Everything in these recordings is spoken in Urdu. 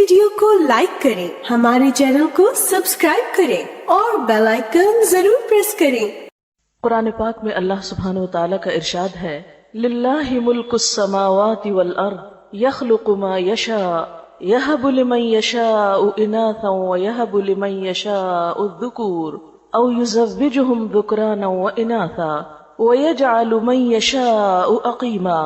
ویڈیو کو لائک کریں، ہمارے چینل کو سبسکرائب کریں اور بیل آئیکن ضرور پریس کریں۔ قرآن پاک میں اللہ سبحانہ وتعالی کا ارشاد ہے، للہ ملک السماوات والارض یخلق ما یشاء یہب لمن یشاء اناثا ویہب لمن یشاء الذکور او یزوجہم ذکرانا واناثا ویجعل من یشاء عقیما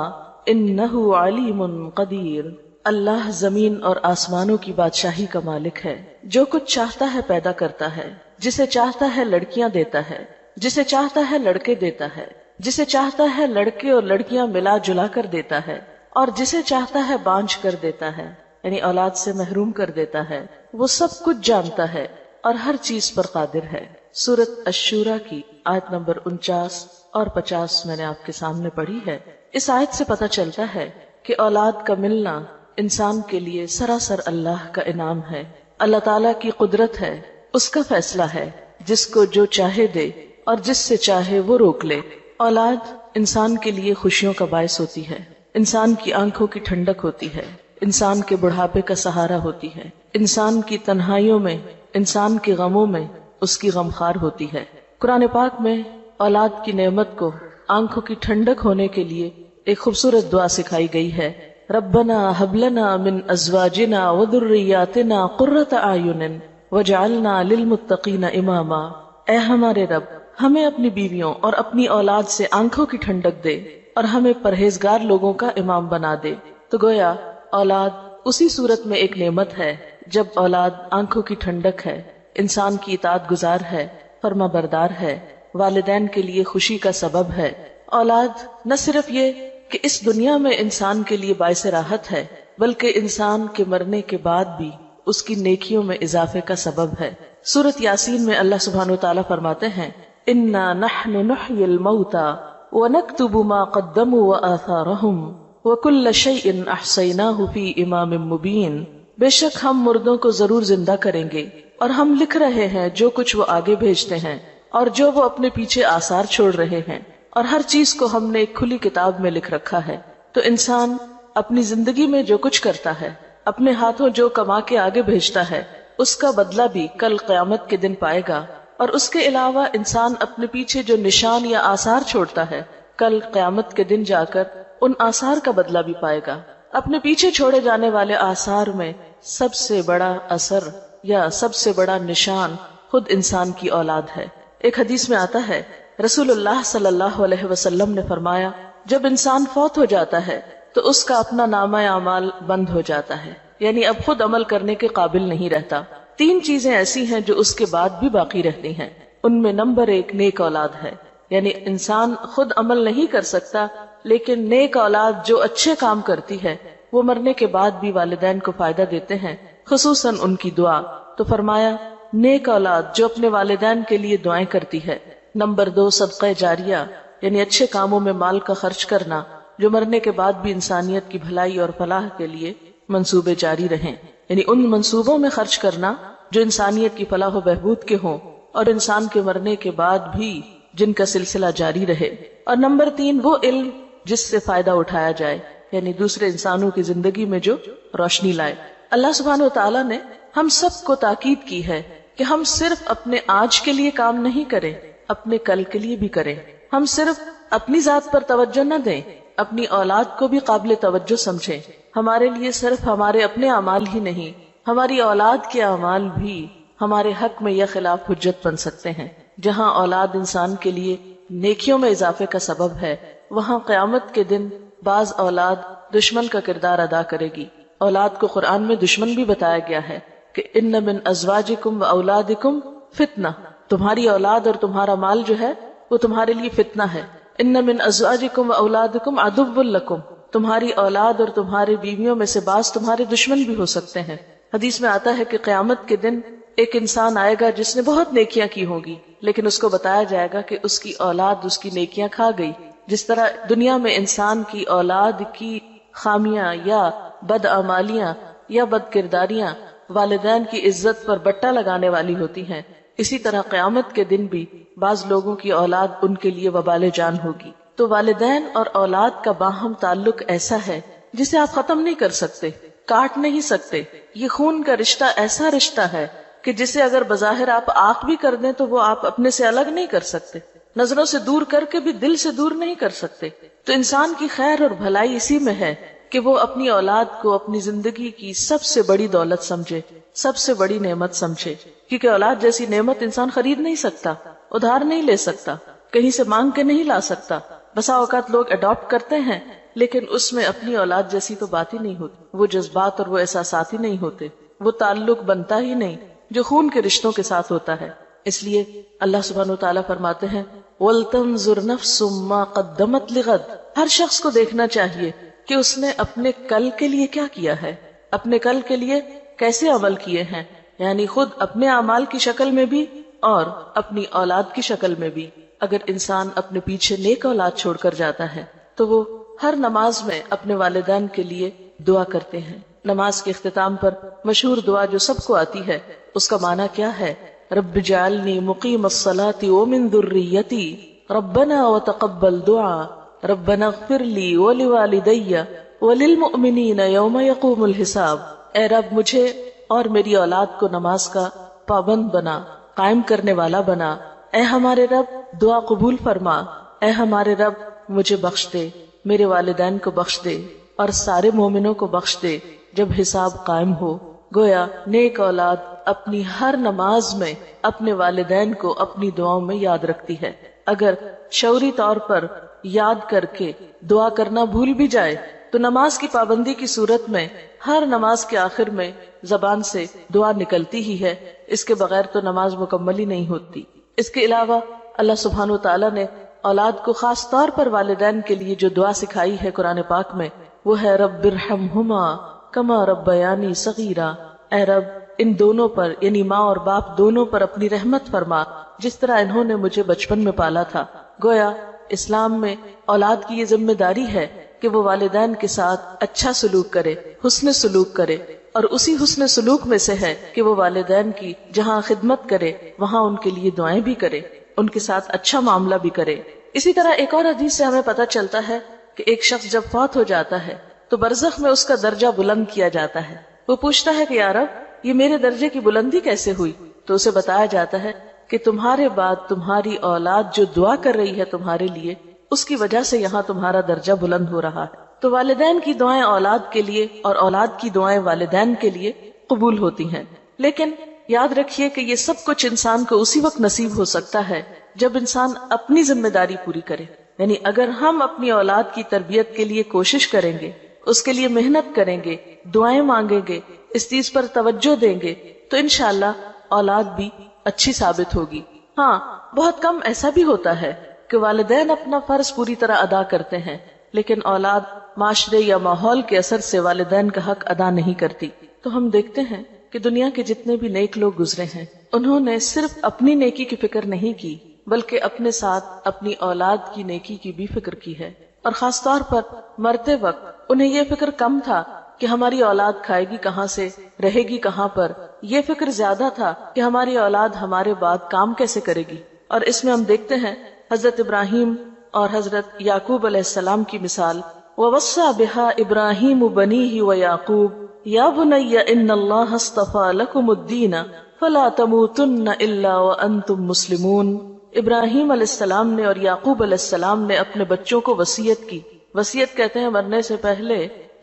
انہ علیم قدیر۔ اللہ زمین اور آسمانوں کی بادشاہی کا مالک ہے، جو کچھ چاہتا ہے پیدا کرتا ہے، جسے چاہتا ہے لڑکیاں دیتا ہے، جسے چاہتا ہے لڑکے دیتا ہے، جسے چاہتا ہے لڑکے اور لڑکیاں ملا جلا کر دیتا ہے، اور جسے چاہتا ہے بانجھ کر دیتا ہے، یعنی اولاد سے محروم کر دیتا ہے۔ وہ سب کچھ جانتا ہے اور ہر چیز پر قادر ہے۔ سورۃ الشورى کی آیت نمبر 49 اور 50 میں نے آپ کے سامنے پڑھی ہے۔ اس آیت سے پتہ چلتا ہے کہ اولاد کا ملنا انسان کے لیے سراسر اللہ کا انعام ہے، اللہ تعالیٰ کی قدرت ہے، اس کا فیصلہ ہے، جس کو جو چاہے دے اور جس سے چاہے وہ روک لے۔ اولاد انسان کے لیے خوشیوں کا باعث ہوتی ہے، انسان کی آنکھوں کی ٹھنڈک ہوتی ہے، انسان کے بڑھاپے کا سہارا ہوتی ہے، انسان کی تنہائیوں میں، انسان کے غموں میں اس کی غمخوار ہوتی ہے۔ قرآن پاک میں اولاد کی نعمت کو آنکھوں کی ٹھنڈک ہونے کے لیے ایک خوبصورت دعا سکھائی گئی ہے، ربنا ہب لنا من ازواجنا وذریاتنا قرۃ اعین وجعلنا للمتقین اماما۔ اے ہمارے رب، ہمیں اپنی بیویوں اور اپنی اولاد سے آنکھوں کی ٹھنڈک دے اور ہمیں پرہیزگار لوگوں کا امام بنا دے۔ تو گویا اولاد اسی صورت میں ایک نعمت ہے جب اولاد آنکھوں کی ٹھنڈک ہے، انسان کی اطاعت گزار ہے، فرما بردار ہے، والدین کے لیے خوشی کا سبب ہے۔ اولاد نہ صرف یہ کہ اس دنیا میں انسان کے لیے باعث راحت ہے، بلکہ انسان کے مرنے کے بعد بھی اس کی نیکیوں میں اضافے کا سبب ہے۔ سورۃ یاسین میں اللہ سبحانہ وتعالی فرماتے ہیں، انا نحن نحیی الموتى ونکتب ما قدموا وآثارهم وکل شیء احصیناہ فی امام مبین۔ بے شک ہم مردوں کو ضرور زندہ کریں گے، اور ہم لکھ رہے ہیں جو کچھ وہ آگے بھیجتے ہیں اور جو وہ اپنے پیچھے آثار چھوڑ رہے ہیں، اور ہر چیز کو ہم نے ایک کھلی کتاب میں لکھ رکھا ہے۔ تو انسان اپنی زندگی میں جو کچھ کرتا ہے، اپنے ہاتھوں جو کما کے آگے بھیجتا ہے، اس کا بدلہ بھی کل قیامت کے دن پائے گا۔ اور اس کے علاوہ انسان اپنے پیچھے جو نشان یا آثار چھوڑتا ہے، کل قیامت کے دن جا کر ان آثار کا بدلہ بھی پائے گا۔ اپنے پیچھے چھوڑے جانے والے آثار میں سب سے بڑا اثر یا سب سے بڑا نشان خود انسان کی اولاد ہے۔ ایک حدیث میں آتا ہے، رسول اللہ صلی اللہ علیہ وسلم نے فرمایا، جب انسان فوت ہو جاتا ہے تو اس کا اپنا نامہ اعمال بند ہو جاتا ہے، یعنی اب خود عمل کرنے کے قابل نہیں رہتا۔ تین چیزیں ایسی ہیں جو اس کے بعد بھی باقی رہتی ہیں، ان میں نمبر 1 نیک اولاد ہے، یعنی انسان خود عمل نہیں کر سکتا، لیکن نیک اولاد جو اچھے کام کرتی ہے وہ مرنے کے بعد بھی والدین کو فائدہ دیتے ہیں، خصوصاً ان کی دعا۔ تو فرمایا، نیک اولاد جو اپنے والدین کے لیے دعائیں کرتی ہے۔ نمبر 2 صدقہ جاریہ، یعنی اچھے کاموں میں مال کا خرچ کرنا جو مرنے کے بعد بھی انسانیت کی بھلائی اور فلاح کے لیے منصوبے جاری رہیں، یعنی ان منصوبوں میں خرچ کرنا جو انسانیت کی فلاح و بہبود کے ہوں اور انسان کے مرنے کے بعد بھی جن کا سلسلہ جاری رہے۔ اور نمبر 3 وہ علم جس سے فائدہ اٹھایا جائے، یعنی دوسرے انسانوں کی زندگی میں جو روشنی لائے۔ اللہ سبحانہ وتعالی نے ہم سب کو تاکید کی ہے کہ ہم صرف اپنے آج کے لیے کام نہیں کریں، اپنے کل کے لیے بھی کریں۔ ہم صرف اپنی ذات پر توجہ نہ دیں، اپنی اولاد کو بھی قابل توجہ سمجھیں۔ ہمارے لیے صرف ہمارے اپنے اعمال ہی نہیں، ہماری اولاد کے اعمال بھی ہمارے حق میں یا خلاف حجت بن سکتے ہیں۔ جہاں اولاد انسان کے لیے نیکیوں میں اضافے کا سبب ہے، وہاں قیامت کے دن بعض اولاد دشمن کا کردار ادا کرے گی۔ اولاد کو قرآن میں دشمن بھی بتایا گیا ہے کہ ان من ازواجکم و اولادکم فتنہ، تمہاری اولاد اور تمہارا مال جو ہے وہ تمہارے لیے فتنہ ہے۔ ان من ازواجکم و اولادکم عدو لکم، تمہاری اولاد اور تمہاری بیویوں میں سے بعض تمہارے دشمن بھی ہو سکتے ہیں۔ حدیث میں آتا ہے کہ قیامت کے دن ایک انسان آئے گا جس نے بہت نیکیاں کی ہوں گی، لیکن اس کو بتایا جائے گا کہ اس کی اولاد اس کی نیکیاں کھا گئی۔ جس طرح دنیا میں انسان کی اولاد کی خامیاں یا بدعمالیاں یا بد کرداریاں والدین کی عزت پر بٹا لگانے والی ہوتی ہیں، اسی طرح قیامت کے دن بھی بعض لوگوں کی اولاد ان کے لیے وبال جان ہوگی۔ تو والدین اور اولاد کا باہم تعلق ایسا ہے جسے آپ ختم نہیں کر سکتے۔ کاٹ نہیں سکتے. یہ خون کا رشتہ ایسا رشتہ ہے کہ جسے اگر بظاہر آپ آنکھ بھی کر دیں تو وہ آپ اپنے سے الگ نہیں کر سکتے، نظروں سے دور کر کے بھی دل سے دور نہیں کر سکتے. تو انسان کی خیر اور بھلائی اسی میں ہے کہ وہ اپنی اولاد کو اپنی زندگی کی سب سے بڑی دولت سمجھے، سب سے بڑی نعمت سمجھے. کیونکہ اولاد جیسی نعمت انسان خرید نہیں سکتا، ادھار نہیں لے سکتا، کہیں سے مانگ کے نہیں لا سکتا. بسا اوقات لوگ اڈاپٹ کرتے ہیں لیکن اس میں اپنی اولاد جیسی تو بات ہی نہیں ہوتی، وہ جذبات اور وہ احساسات ہی نہیں ہوتے، وہ تعلق بنتا ہی نہیں جو خون کے رشتوں کے ساتھ ہوتا ہے. اس لیے اللہ سبحانہ و تعالیٰ فرماتے ہیں وَلْتَنظُرْ نَفْسٌ مَا قَدَّمَتْ لِغَدٍ. ہر شخص کو دیکھنا چاہیے کہ اس نے اپنے کل کے لیے کیا کیا ہے، اپنے کل کے لیے کیسے عمل کیے ہیں، یعنی خود اپنے اعمال کی شکل میں بھی اور اپنی اولاد کی شکل میں بھی. اگر انسان اپنے پیچھے نیک اولاد چھوڑ کر جاتا ہے تو وہ ہر نماز میں اپنے والدین کے لیے دعا کرتے ہیں. نماز کے اختتام پر مشہور دعا جو سب کو آتی ہے، اس کا معنی کیا ہے؟ رب اجعلنی مقیم الصلاۃ ومن ذریتی ربنا وتقبل دعا ربنا اغفر لی ولوالدی وللمؤمنین یوم یقوم الحساب. اے رب مجھے اور میری اولاد کو نماز کا پابند بنا، قائم کرنے والا بنا. اے ہمارے رب دعا قبول فرما. اے ہمارے رب مجھے بخش دے، میرے والدین کو بخش دے اور سارے مومنوں کو بخش دے جب حساب قائم ہو. گویا نیک اولاد اپنی ہر نماز میں اپنے والدین کو اپنی دعاؤں میں یاد رکھتی ہے. اگر شعوری طور پر یاد کر کے دعا کرنا بھول بھی جائے تو نماز کی پابندی کی صورت میں ہر نماز کے آخر میں زبان سے دعا نکلتی ہی ہے، اس کے بغیر تو نماز مکمل ہی نہیں ہوتی. اس کے علاوہ اللہ سبحانہ و تعالیٰ نے اولاد کو خاص طور پر والدین کے لیے جو دعا سکھائی ہے قرآن پاک میں، وہ ہے رب ارحمہما کما ربیانی صغیرا. اے رب ان دونوں پر یعنی ماں اور باپ دونوں پر اپنی رحمت فرما جس طرح انہوں نے مجھے بچپن میں پالا تھا. گویا اسلام میں اولاد کی یہ ذمہ داری ہے کہ وہ والدین کے ساتھ اچھا سلوک کرے، حسن سلوک کرے، اور اسی حسن سلوک میں سے ہے کہ وہ والدین کی جہاں خدمت کرے وہاں ان کے لیے دعائیں بھی کرے، ان کے ساتھ اچھا معاملہ بھی کرے. اسی طرح ایک اور حدیث سے ہمیں پتہ چلتا ہے کہ ایک شخص جب فوت ہو جاتا ہے تو برزخ میں اس کا درجہ بلند کیا جاتا ہے. وہ پوچھتا ہے کہ یا رب یہ میرے درجے کی بلندی کیسے ہوئی؟ تو اسے بتایا جاتا ہے کہ تمہارے بعد تمہاری اولاد جو دعا کر رہی ہے تمہارے لیے، اس کی وجہ سے یہاں تمہارا درجہ بلند ہو رہا ہے. تو والدین کی دعائیں اولاد کے لیے اور اولاد کی دعائیں والدین کے لیے قبول ہوتی ہیں. لیکن یاد رکھیے کہ یہ سب کچھ انسان کو اسی وقت نصیب ہو سکتا ہے جب انسان اپنی ذمہ داری پوری کرے. یعنی اگر ہم اپنی اولاد کی تربیت کے لیے کوشش کریں گے، اس کے لیے محنت کریں گے، دعائیں مانگیں گے، اس چیز پر توجہ دیں گے تو انشاءاللہ اولاد بھی اچھی ثابت ہوگی. ہاں بہت کم ایسا بھی ہوتا ہے کہ والدین اپنا فرض پوری طرح ادا کرتے ہیں لیکن اولاد معاشرے یا ماحول کے اثر سے والدین کا حق ادا نہیں کرتی. تو ہم دیکھتے ہیں کہ دنیا کے جتنے بھی نیک لوگ گزرے ہیں انہوں نے صرف اپنی نیکی کی فکر نہیں کی بلکہ اپنے ساتھ اپنی اولاد کی نیکی کی بھی فکر کی ہے. اور خاص طور پر مرتے وقت انہیں یہ فکر کم تھا کہ ہماری اولاد کھائے گی کہاں سے، رہے گی کہاں پر. یہ فکر زیادہ تھا کہ ہماری اولاد ہمارے بعد کام کیسے کرے گی. اور اس میں ہم دیکھتے ہیں حضرت ابراہیم اور حضرت یعقوب علیہ السلام کی مثال. وَوَصَّى بِهَا إِبْرَاهِيمُ بَنِيهِ وَيَعْقُوبُ يَا بُنَيَّ إِنَّ اللَّهَ اصْطَفَى لَكُمُ الدِّينَ فَلَا تَمُوتُنَّ إِلَّا وَأَنْتُمْ مُسْلِمُونَ. ابراہیم علیہ السلام نے اور یعقوب علیہ السلام نے اپنے بچوں کو وصیت کی. وصیت کہتے ہیں مرنے سے پہلے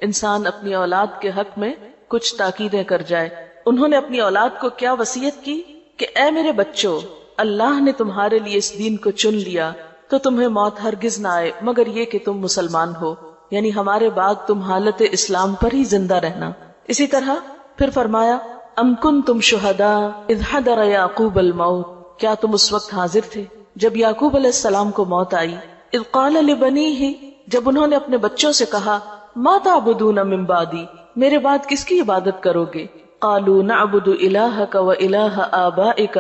انسان اپنی اولاد کے حق میں کچھ تاکیدیں کر جائے. انہوں نے اپنی اولاد کو کیا وصیت کی کہ اے میرے بچوں، اللہ نے تمہارے لیے اس دین کو چن لیا تو تمہیں موت ہرگز نہ آئے مگر یہ کہ تم مسلمان ہو، یعنی ہمارے بعد تم حالت اسلام پر ہی زندہ رہنا. اسی طرح پھر فرمایا ام کنتم شہداء اذ حضر یعقوب الموت. کیا تم اس وقت حاضر تھے جب یعقوب علیہ السلام کو موت آئی؟ اذ قال لبنیہ، جب انہوں نے اپنے بچوں سے کہا ما تعبدون من بعدی، میرے بعد کس کی عبادت کرو گے؟ قالوا نعبد الہک و الہ آبائک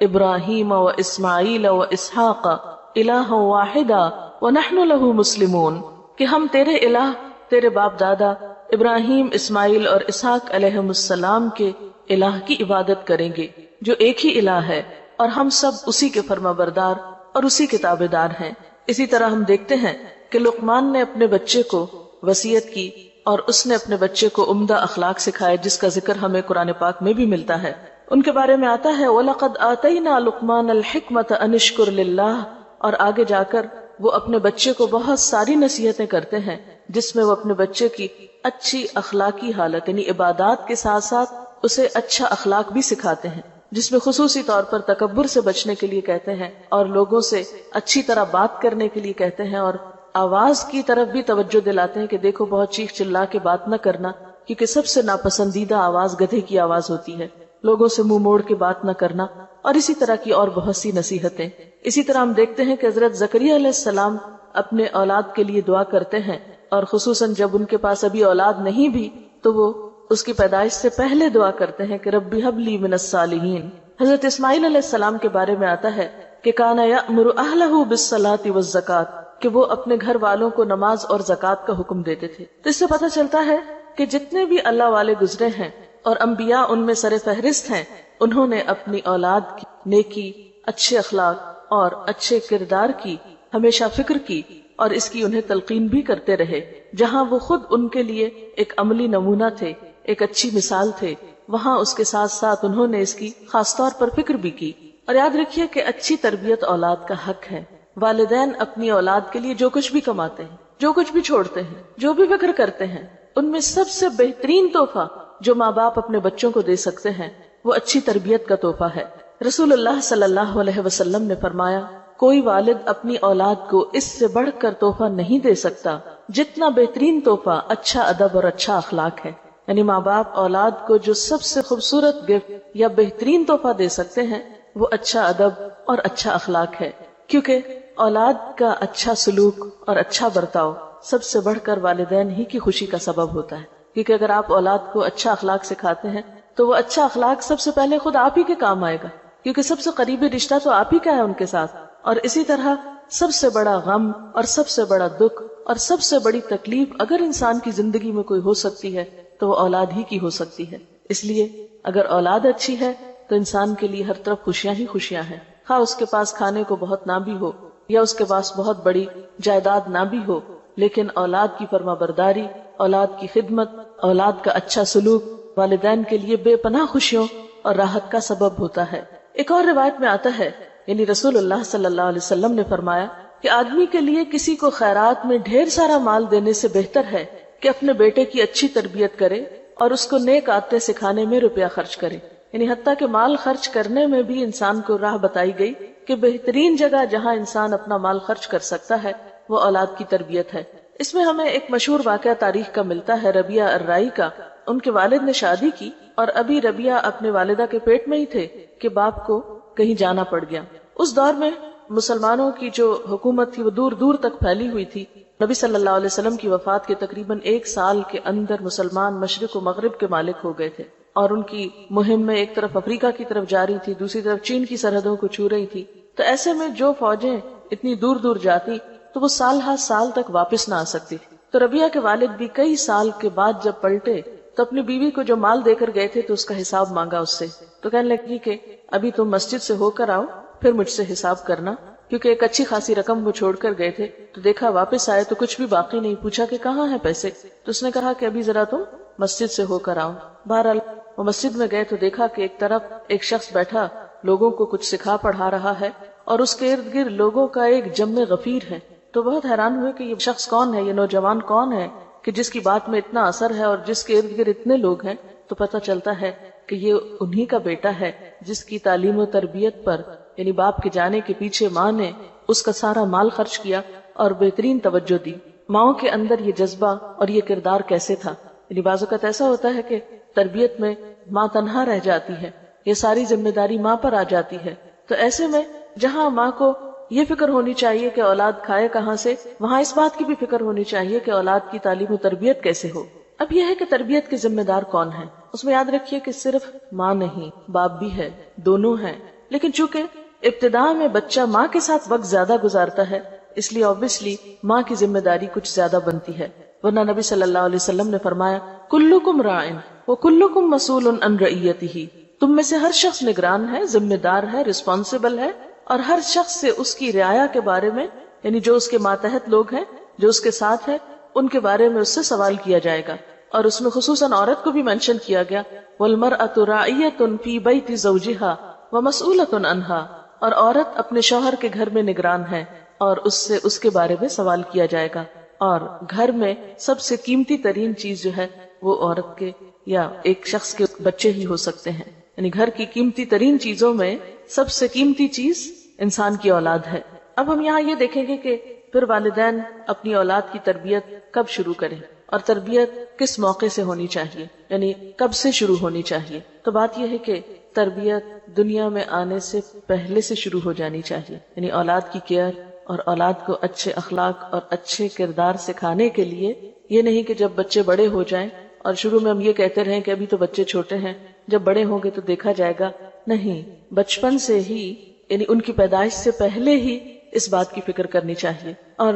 ابراہیم و اسماعیل و اسحاق الہ واحدا ونحن له مسلمون، کہ ہم تیرے الہ، تیرے باپ دادا ابراہیم، اسماعیل اور اسحاق علیہم السلام کے الہ کی عبادت کریں گے جو ایک ہی الہ ہے، اور ہم سب اسی کے فرما بردار اور اسی کے تابعدار ہیں. اسی طرح ہم دیکھتے ہیں کہ لقمان نے اپنے بچے کو وصیت کی اور اس نے اپنے بچے کو عمدہ اخلاق سکھائے جس کا ذکر ہمیں قرآن پاک میں بھی ملتا ہے. ان کے بارے میں آتا ہے وَلَقَدْ آتَيْنَا لُقْمَانَ الْحِكْمَةَ أَنِ اشْكُرْ لِلَّهِ، اور آگے جا کر وہ اپنے بچے کو بہت ساری نصیحتیں کرتے ہیں جس میں وہ اپنے بچے کی اچھی اخلاقی حالت یعنی عبادات کے ساتھ ساتھ اسے اچھا اخلاق بھی سکھاتے ہیں، جس میں خصوصی طور پر تکبر سے بچنے کے لیے کہتے ہیں اور لوگوں سے اچھی طرح بات کرنے کے لیے کہتے ہیں، اور آواز کی طرف بھی توجہ دلاتے ہیں کہ دیکھو بہت چیخ چلا کے بات نہ کرنا، کیونکہ سب سے ناپسندیدہ آواز گدھے کی آواز ہوتی ہے، لوگوں سے منہ موڑ کے بات نہ کرنا، اور اسی طرح کی اور بہت سی نصیحتیں. اسی طرح ہم دیکھتے ہیں کہ حضرت زکریا علیہ السلام اپنے اولاد کے لیے دعا کرتے ہیں، اور خصوصاً جب ان کے پاس ابھی اولاد نہیں بھی تو وہ اس کی پیدائش سے پہلے دعا کرتے ہیں کہ رب ہب لی من الصالحین. حضرت اسماعیل علیہ السلام کے بارے میں آتا ہے کہ کان یأمر اہلہ بالصلاۃ والزکاۃ، کہ وہ اپنے گھر والوں کو نماز اور زکوٰۃ کا حکم دیتے تھے. تو اس سے پتہ چلتا ہے کہ جتنے بھی اللہ والے گزرے ہیں اور انبیاء ان میں سر فہرست ہیں، انہوں نے اپنی اولاد کی نیکی، اچھے اخلاق اور اچھے کردار کی ہمیشہ فکر کی، اور اس کی انہیں تلقین بھی کرتے رہے. جہاں وہ خود ان کے لیے ایک عملی نمونہ تھے، ایک اچھی مثال تھے، وہاں اس کے ساتھ ساتھ انہوں نے اس کی خاص طور پر فکر بھی کی. اور یاد رکھیے کہ اچھی تربیت اولاد کا حق ہے. والدین اپنی اولاد کے لیے جو کچھ بھی کماتے ہیں، جو کچھ بھی چھوڑتے ہیں، جو بھی فکر کرتے ہیں، ان میں سب سے بہترین تحفہ جو ماں باپ اپنے بچوں کو دے سکتے ہیں وہ اچھی تربیت کا تحفہ ہے. رسول اللہ صلی اللہ علیہ وسلم نے فرمایا کوئی والد اپنی اولاد کو اس سے بڑھ کر تحفہ نہیں دے سکتا جتنا بہترین تحفہ اچھا ادب اور اچھا اخلاق ہے. یعنی ماں باپ اولاد کو جو سب سے خوبصورت گفٹ یا بہترین تحفہ دے سکتے ہیں وہ اچھا ادب اور اچھا اخلاق ہے، کیونکہ اولاد کا اچھا سلوک اور اچھا برتاؤ سب سے بڑھ کر والدین ہی کی خوشی کا سبب ہوتا ہے. کیونکہ اگر آپ اولاد کو اچھا اخلاق سکھاتے ہیں تو وہ اچھا اخلاق سب سے پہلے خود آپ ہی کے کام آئے گا، کیونکہ سب سے قریبی رشتہ تو آپ ہی کا ہے ان کے ساتھ. اور اسی طرح سب سے بڑا غم اور سب سے بڑا دکھ اور سب سے بڑی تکلیف اگر انسان کی زندگی میں کوئی ہو سکتی ہے تو وہ اولاد ہی کی ہو سکتی ہے. اس لیے اگر اولاد اچھی ہے تو انسان کے لیے ہر طرف خوشیاں ہی خوشیاں ہیں، خواہ اس کے پاس کھانے کو بہت نہ بھی ہو یا اس کے پاس بہت بڑی جائیداد نہ بھی ہو، لیکن اولاد کی فرما برداری، اولاد کی خدمت، اولاد کا اچھا سلوک والدین کے لیے بے پناہ خوشیوں اور راحت کا سبب ہوتا ہے. ایک اور روایت میں آتا ہے، یعنی رسول اللہ صلی اللہ علیہ وسلم نے فرمایا کہ آدمی کے لیے کسی کو خیرات میں ڈھیر سارا مال دینے سے بہتر ہے کہ اپنے بیٹے کی اچھی تربیت کرے اور اس کو نیک عادتیں سکھانے میں روپیہ خرچ کرے. یعنی حتیٰ کہ مال خرچ کرنے میں بھی انسان کو راہ بتائی گئی کہ بہترین جگہ جہاں انسان اپنا مال خرچ کر سکتا ہے وہ اولاد کی تربیت ہے. اس میں ہمیں ایک مشہور واقعہ تاریخ کا ملتا ہے ربیعہ الرائی کا. ان کے والد نے شادی کی اور ابھی ربیعہ اپنے والدہ کے پیٹ میں ہی تھے کہ باپ کو کہیں جانا پڑ گیا. اس دور میں مسلمانوں کی جو حکومت تھی وہ دور دور تک پھیلی ہوئی تھی. نبی صلی اللہ علیہ وسلم کی وفات کے تقریباً 1 سال کے اندر مسلمان مشرق و مغرب کے مالک ہو گئے تھے، اور ان کی مہم میں ایک طرف افریقہ کی طرف جاری تھی، دوسری طرف چین کی سرحدوں کو چھو رہی تھی. تو ایسے میں جو فوجیں اتنی دور دور جاتی تو وہ سال ہر سال تک واپس نہ آ سکتی تھی. تو ربیعہ کے والد بھی کئی سال کے بعد جب پلٹے تو اپنی بیوی کو جو مال دے کر گئے تھے تو اس کا حساب مانگا اس سے. تو کہنے لگی کہ ابھی تم مسجد سے ہو کر آؤ پھر مجھ سے حساب کرنا، کیونکہ ایک اچھی خاصی رقم وہ چھوڑ کر گئے تھے. تو دیکھا واپس آئے تو کچھ بھی باقی نہیں. پوچھا کہ کہاں ہیں پیسے؟ تو اس نے کہا کہ ابھی ذرا تم مسجد سے ہو کر آؤ. بہرحال وہ مسجد میں گئے تو دیکھا کہ ایک طرف ایک شخص بیٹھا لوگوں کو کچھ سکھا پڑھا رہا ہے اور اس کے ارد گرد لوگوں کا ایک جم غفیر ہے. تو بہت حیران ہوئے کہ یہ شخص کون ہے، یہ نوجوان کون ہے کہ جس کی بات میں اتنا اثر ہے اور جس کے ارد گرد اتنے لوگ ہیں. تو پتہ چلتا ہے کہ یہ انہی کا بیٹا ہے جس کی تعلیم و تربیت پر یعنی باپ کے جانے کے پیچھے ماں نے اس کا سارا مال خرچ کیا اور بہترین توجہ دی. ماؤں کے اندر یہ جذبہ اور یہ کردار کیسے تھا؟ یعنی بعض اوقات ایسا ہوتا ہے کہ تربیت میں ماں تنہا رہ جاتی ہے، یہ ساری ذمہ داری ماں پر آ جاتی ہے. تو ایسے میں جہاں ماں کو یہ فکر ہونی چاہیے کہ اولاد کھائے کہاں سے، وہاں اس بات کی بھی فکر ہونی چاہیے کہ اولاد کی تعلیم و تربیت کیسے ہو. اب یہ ہے کہ تربیت کے ذمہ دار کون ہیں؟ اس میں یاد رکھیے کہ صرف ماں نہیں، باپ بھی ہے، دونوں ہیں. لیکن چونکہ ابتدا میں بچہ ماں کے ساتھ وقت زیادہ گزارتا ہے اس لیے obviously ماں کی ذمہ داری کچھ زیادہ بنتی ہے. ورنہ نبی صلی اللہ علیہ وسلم نے فرمایا کلکم راعٍ وکلکم مسئول عن رعیتہ، تم میں سے ہر شخص نگران ہے، ذمہ دار ہے، رسپانسبل ہے، اور ہر شخص سے اس کی رعایا کے بارے میں یعنی جو اس کے ماتحت لوگ ہیں، جو اس کے ساتھ ہے، ان کے بارے میں اس سے سوال کیا جائے گا. اور اس میں خصوصاً عورت کو بھی مینشن کیا گیا وَالْمَرْأَةُ رَاعِيَةٌ فِي بَيْتِ زَوْجِهَا وَمَسْئُولَةٌ عَنْهَا، اور عورت اپنے شوہر کے گھر میں نگران ہے اور اس سے اس کے بارے میں سوال کیا جائے گا. اور گھر میں سب سے قیمتی ترین چیز جو ہے وہ عورت کے یا ایک شخص کے بچے ہی ہو سکتے ہیں. یعنی گھر کی قیمتی ترین چیزوں میں سب سے قیمتی چیز انسان کی اولاد ہے. اب ہم یہاں یہ دیکھیں گے کہ پھر والدین اپنی اولاد کی تربیت کب شروع کریں اور تربیت کس موقع سے ہونی چاہیے، یعنی کب سے شروع ہونی چاہیے. تو بات یہ ہے کہ تربیت دنیا میں آنے سے پہلے سے شروع ہو جانی چاہیے. یعنی اولاد کی کیئر اور اولاد کو اچھے اخلاق اور اچھے کردار سکھانے کے لیے یہ نہیں کہ جب بچے بڑے ہو جائیں اور شروع میں ہم یہ کہتے رہیں کہ ابھی تو بچے چھوٹے ہیں، جب بڑے ہوں گے تو دیکھا جائے گا. نہیں، بچپن سے ہی یعنی ان کی پیدائش سے پہلے ہی اس بات کی فکر کرنی چاہیے. اور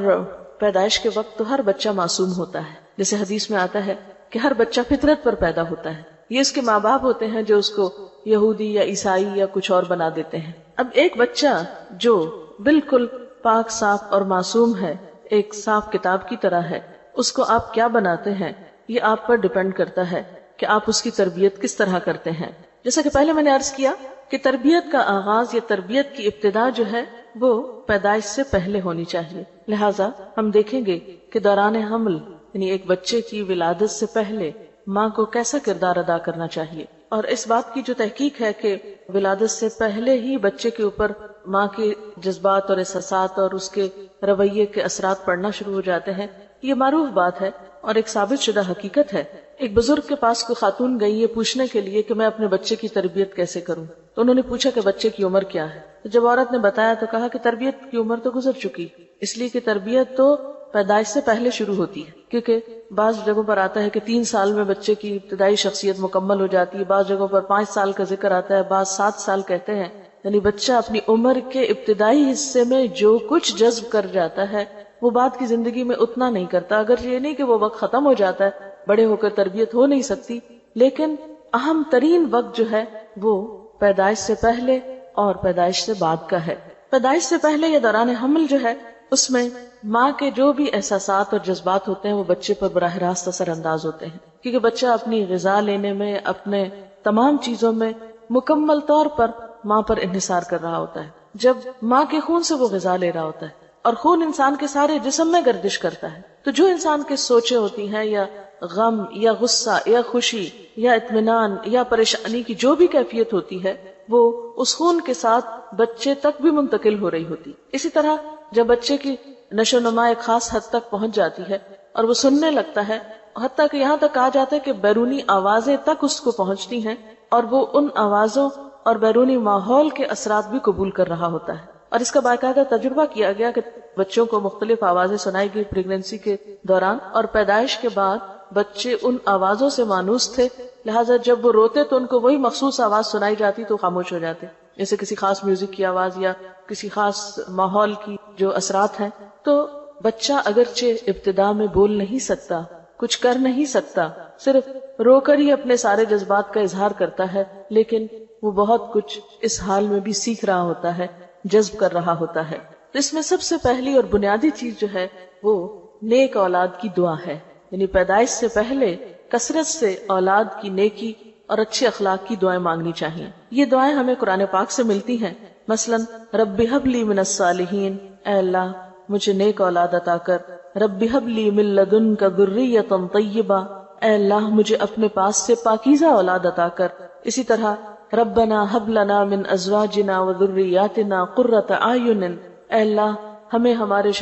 پیدائش کے وقت تو ہر بچہ معصوم ہوتا ہے، جیسے حدیث میں آتا ہے کہ ہر بچہ فطرت پر پیدا ہوتا ہے. یہ اس کے ماں باپ ہوتے ہیں جو اس کو یہودی یا عیسائی یا کچھ اور بنا دیتے ہیں. اب ایک بچہ جو بالکل پاک صاف اور معصوم ہے، ایک صاف کتاب کی طرح ہے، اس کو آپ کیا بناتے ہیں یہ آپ پر ڈیپینڈ کرتا ہے کہ آپ اس کی تربیت کس طرح کرتے ہیں. جیسا کہ پہلے میں نے عرض کیا کہ تربیت کا آغاز یا تربیت کی ابتدا جو ہے وہ پیدائش سے پہلے ہونی چاہیے. لہٰذا ہم دیکھیں گے کہ دوران حمل یعنی ایک بچے کی ولادت سے پہلے ماں کو کیسا کردار ادا کرنا چاہیے. اور اس بات کی جو تحقیق ہے کہ ولادت سے پہلے ہی بچے کے اوپر ماں کے جذبات اور احساسات اور اس کے رویے کے اثرات پڑنا شروع ہو جاتے ہیں، یہ معروف بات ہے اور ایک ثابت شدہ حقیقت ہے. ایک بزرگ کے پاس کوئی خاتون گئی یہ پوچھنے کے لیے کہ میں اپنے بچے کی تربیت کیسے کروں. تو انہوں نے پوچھا کہ بچے کی عمر کیا ہے. تو جب عورت نے بتایا تو کہا کہ تربیت کی عمر تو گزر چکی، اس لیے کہ تربیت تو پیدائش سے پہلے شروع ہوتی ہے. کیونکہ بعض جگہوں پر آتا ہے کہ 3 سال میں بچے کی ابتدائی شخصیت مکمل ہو جاتی ہے، بعض جگہوں پر 5 سال کا ذکر آتا ہے، بعض 7 سال کہتے ہیں. یعنی بچہ اپنی عمر کے ابتدائی حصے میں جو کچھ جذب کر جاتا ہے وہ بعد کی زندگی میں اتنا نہیں کرتا. اگر یہ نہیں کہ وہ وقت ختم ہو جاتا ہے، بڑے ہو کر تربیت ہو نہیں سکتی، لیکن اہم ترین وقت جو ہے وہ پیدائش سے پہلے اور پیدائش سے بعد کا ہے. پیدائش سے پہلے یا دوران حمل جو ہے اس میں ماں کے جو بھی احساسات اور جذبات ہوتے ہیں وہ بچے پر براہ راست اثر انداز ہوتے ہیں، کیونکہ بچہ اپنی غذا لینے میں، اپنے تمام چیزوں میں مکمل طور پر ماں پر انحصار کر رہا ہوتا ہے. جب ماں کے خون سے وہ غذا لے رہا ہوتا ہے اور خون انسان کے سارے جسم میں گردش کرتا ہے، تو جو انسان کے سوچیں ہوتی ہیں یا غم یا غصہ یا خوشی یا اطمینان یا پریشانی کی جو بھی کیفیت ہوتی ہے وہ اس خون کے ساتھ بچے تک بھی منتقل ہو رہی ہوتی. اسی طرح جب بچے کی نشو و نما ایک خاص حد تک پہنچ جاتی ہے اور وہ سننے لگتا ہے، حتیٰ کہ یہاں تک کہا جاتا ہے کہ بیرونی آوازیں تک اس کو پہنچتی ہیں اور وہ ان آوازوں اور بیرونی ماحول کے اثرات بھی قبول کر رہا ہوتا ہے. اور اس کا باقاعدہ تجربہ کیا گیا کہ بچوں کو مختلف آوازیں سنائی گئی پریگنینسی کے دوران، اور پیدائش کے بعد بچے ان آوازوں سے مانوس تھے، لہٰذا جب وہ روتے تو ان کو وہی مخصوص آواز سنائی جاتی تو خاموش ہو جاتے، جیسے کسی خاص میوزک کی آواز یا کسی خاص ماحول کی جو اثرات ہیں. تو بچہ اگرچہ ابتدا میں بول نہیں سکتا، کچھ کر نہیں سکتا، صرف رو کر ہی اپنے سارے جذبات کا اظہار کرتا ہے، لیکن وہ بہت کچھ اس حال میں بھی سیکھ رہا ہوتا ہے، جذب کر رہا ہوتا ہے. تو اس میں سب سے پہلی اور بنیادی چیز جو ہے وہ نیک اولاد کی دعا ہے. یعنی پیدائش سے پہلے کثرت سے اولاد کی نیکی اور اچھے اخلاق کی دعائیں مانگنی چاہیے. یہ دعائیں ہمیں قرآن پاک سے ملتی ہیں. مثلا رب ہب لی من الصالحین، اے اللہ مجھے نیک اولاد عطا کر. رب ہب لی من لدنک ذریۃ طیبہ، اے اللہ مجھے اپنے پاس سے پاکیزہ اولاد عطا کر. اسی طرح ربنا ہب لنا من ازواجنا وذریاتنا قرۃ اعین، اے اللہ ہمیں ہمارے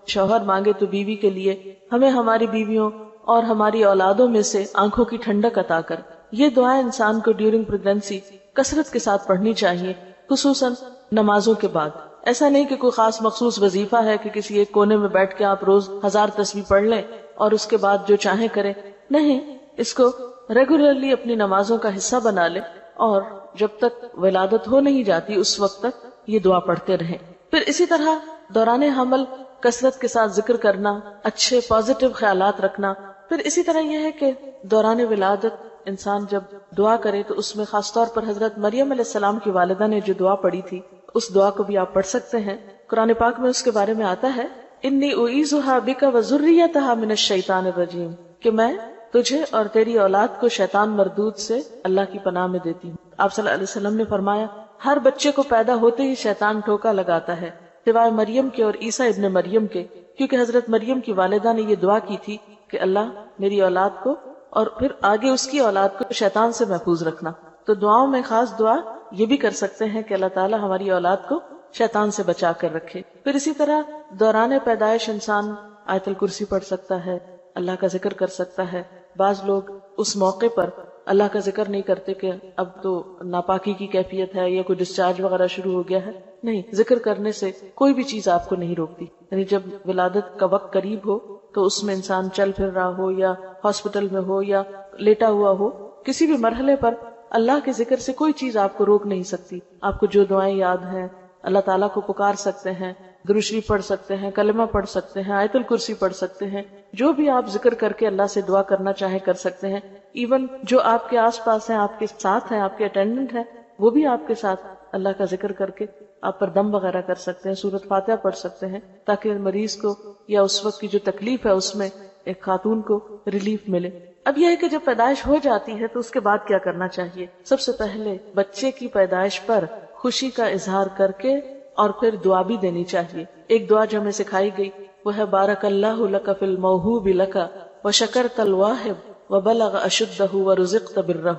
شوہر مانگے تو بیوی کے لیے، ہمیں ہماری بیویوں اور ہماری اولادوں میں سے آنکھوں کی ٹھنڈک عطا کر. یہ دعائیں انسان کو ڈیورنگ پریگنینسی کثرت کے ساتھ پڑھنی چاہیے، خصوصاً نمازوں کے بعد. ایسا نہیں کہ کوئی خاص مخصوص وظیفہ ہے کہ کسی ایک کونے میں بیٹھ کے آپ روز 1000 تسبیح پڑھ لیں اور اس کے بعد جو چاہیں کریں. نہیں، اس کو ریگولرلی اپنی نمازوں کا حصہ بنا لیں اور جب تک ولادت ہو نہیں جاتی اس وقت تک یہ دعا پڑھتے رہیں. پھر اسی طرح دوران حمل کثرت کے ساتھ ذکر کرنا، اچھے پازیٹیو خیالات رکھنا. پھر اسی طرح یہ ہے کہ دوران ولادت انسان جب دعا کرے تو اس میں خاص طور پر حضرت مریم علیہ السلام کی والدہ نے جو دعا پڑھی تھی اس دعا کو بھی آپ پڑھ سکتے ہیں. قرآن پاک میں اس کے بارے میں آتا ہے انی اعیذھا بک وذریتھا من الشیطان الرجیم، کہ میں تجھے اور تیری اولاد کو شیطان مردود سے اللہ کی پناہ میں دیتی ہوں۔ آپ صلی اللہ علیہ وسلم نے فرمایا ہر بچے کو پیدا ہوتے ہی شیطان ٹھوکا لگاتا ہے سوائے مریم کے اور عیسیٰ ابن مریم کے، کیونکہ حضرت مریم کی والدہ نے یہ دعا کی تھی کہ اللہ میری اولاد کو اور پھر آگے اس کی اولاد کو شیطان سے محفوظ رکھنا۔ تو دعاؤں میں خاص دعا یہ بھی کر سکتے ہیں کہ اللہ تعالیٰ ہماری اولاد کو شیطان سے بچا کر رکھے۔ پھر اسی طرح دوران پیدائش انسان آیت الکرسی پڑھ سکتا ہے، اللہ کا ذکر کر سکتا ہے۔ بعض لوگ اس موقع پر اللہ کا ذکر نہیں کرتے کہ اب تو ناپاکی کی کیفیت ہے یا کوئی ڈسچارج وغیرہ شروع ہو گیا ہے، نہیں، ذکر کرنے سے کوئی بھی چیز آپ کو نہیں روکتی۔ یعنی جب ولادت کا وقت قریب ہو تو اس میں انسان چل پھر رہا ہو یا ہاسپٹل میں ہو یا لیٹا ہوا ہو، کسی بھی مرحلے پر اللہ کے ذکر سے کوئی چیز آپ کو روک نہیں سکتی۔ آپ کو جو دعائیں یاد ہیں اللہ تعالیٰ کو پکار سکتے ہیں، درود شریف پڑھ سکتے ہیں، کلمہ پڑھ سکتے ہیں، آیت الکرسی پڑھ سکتے ہیں، جو بھی آپ ذکر کر کے اللہ سے دعا کرنا چاہیں کر سکتے ہیں۔ ایون جو آپ کے آس پاس ہیں، آپ کے ساتھ ہیں، آپ کے اٹینڈنٹ ہیں، وہ بھی آپ کے ساتھ اللہ کا ذکر کر کے آپ پر دم وغیرہ کر سکتے ہیں، سورۃ فاتحہ پڑھ سکتے ہیں، تاکہ مریض کو یا اس وقت کی جو تکلیف ہے اس میں ایک خاتون کو ریلیف ملے۔ اب یہ ہے کہ جب پیدائش ہو جاتی ہے تو اس کے بعد کیا کرنا چاہیے؟ سب سے پہلے بچے کی پیدائش پر خوشی کا اظہار کر کے اور پھر دعا بھی دینی چاہیے۔ ایک دعا جو ہمیں سکھائی گئی وہ ہے بارک اللہ لک فی الموہوب لک وشکرت الواہب وبلغ اشدہ ورزقت برہ۔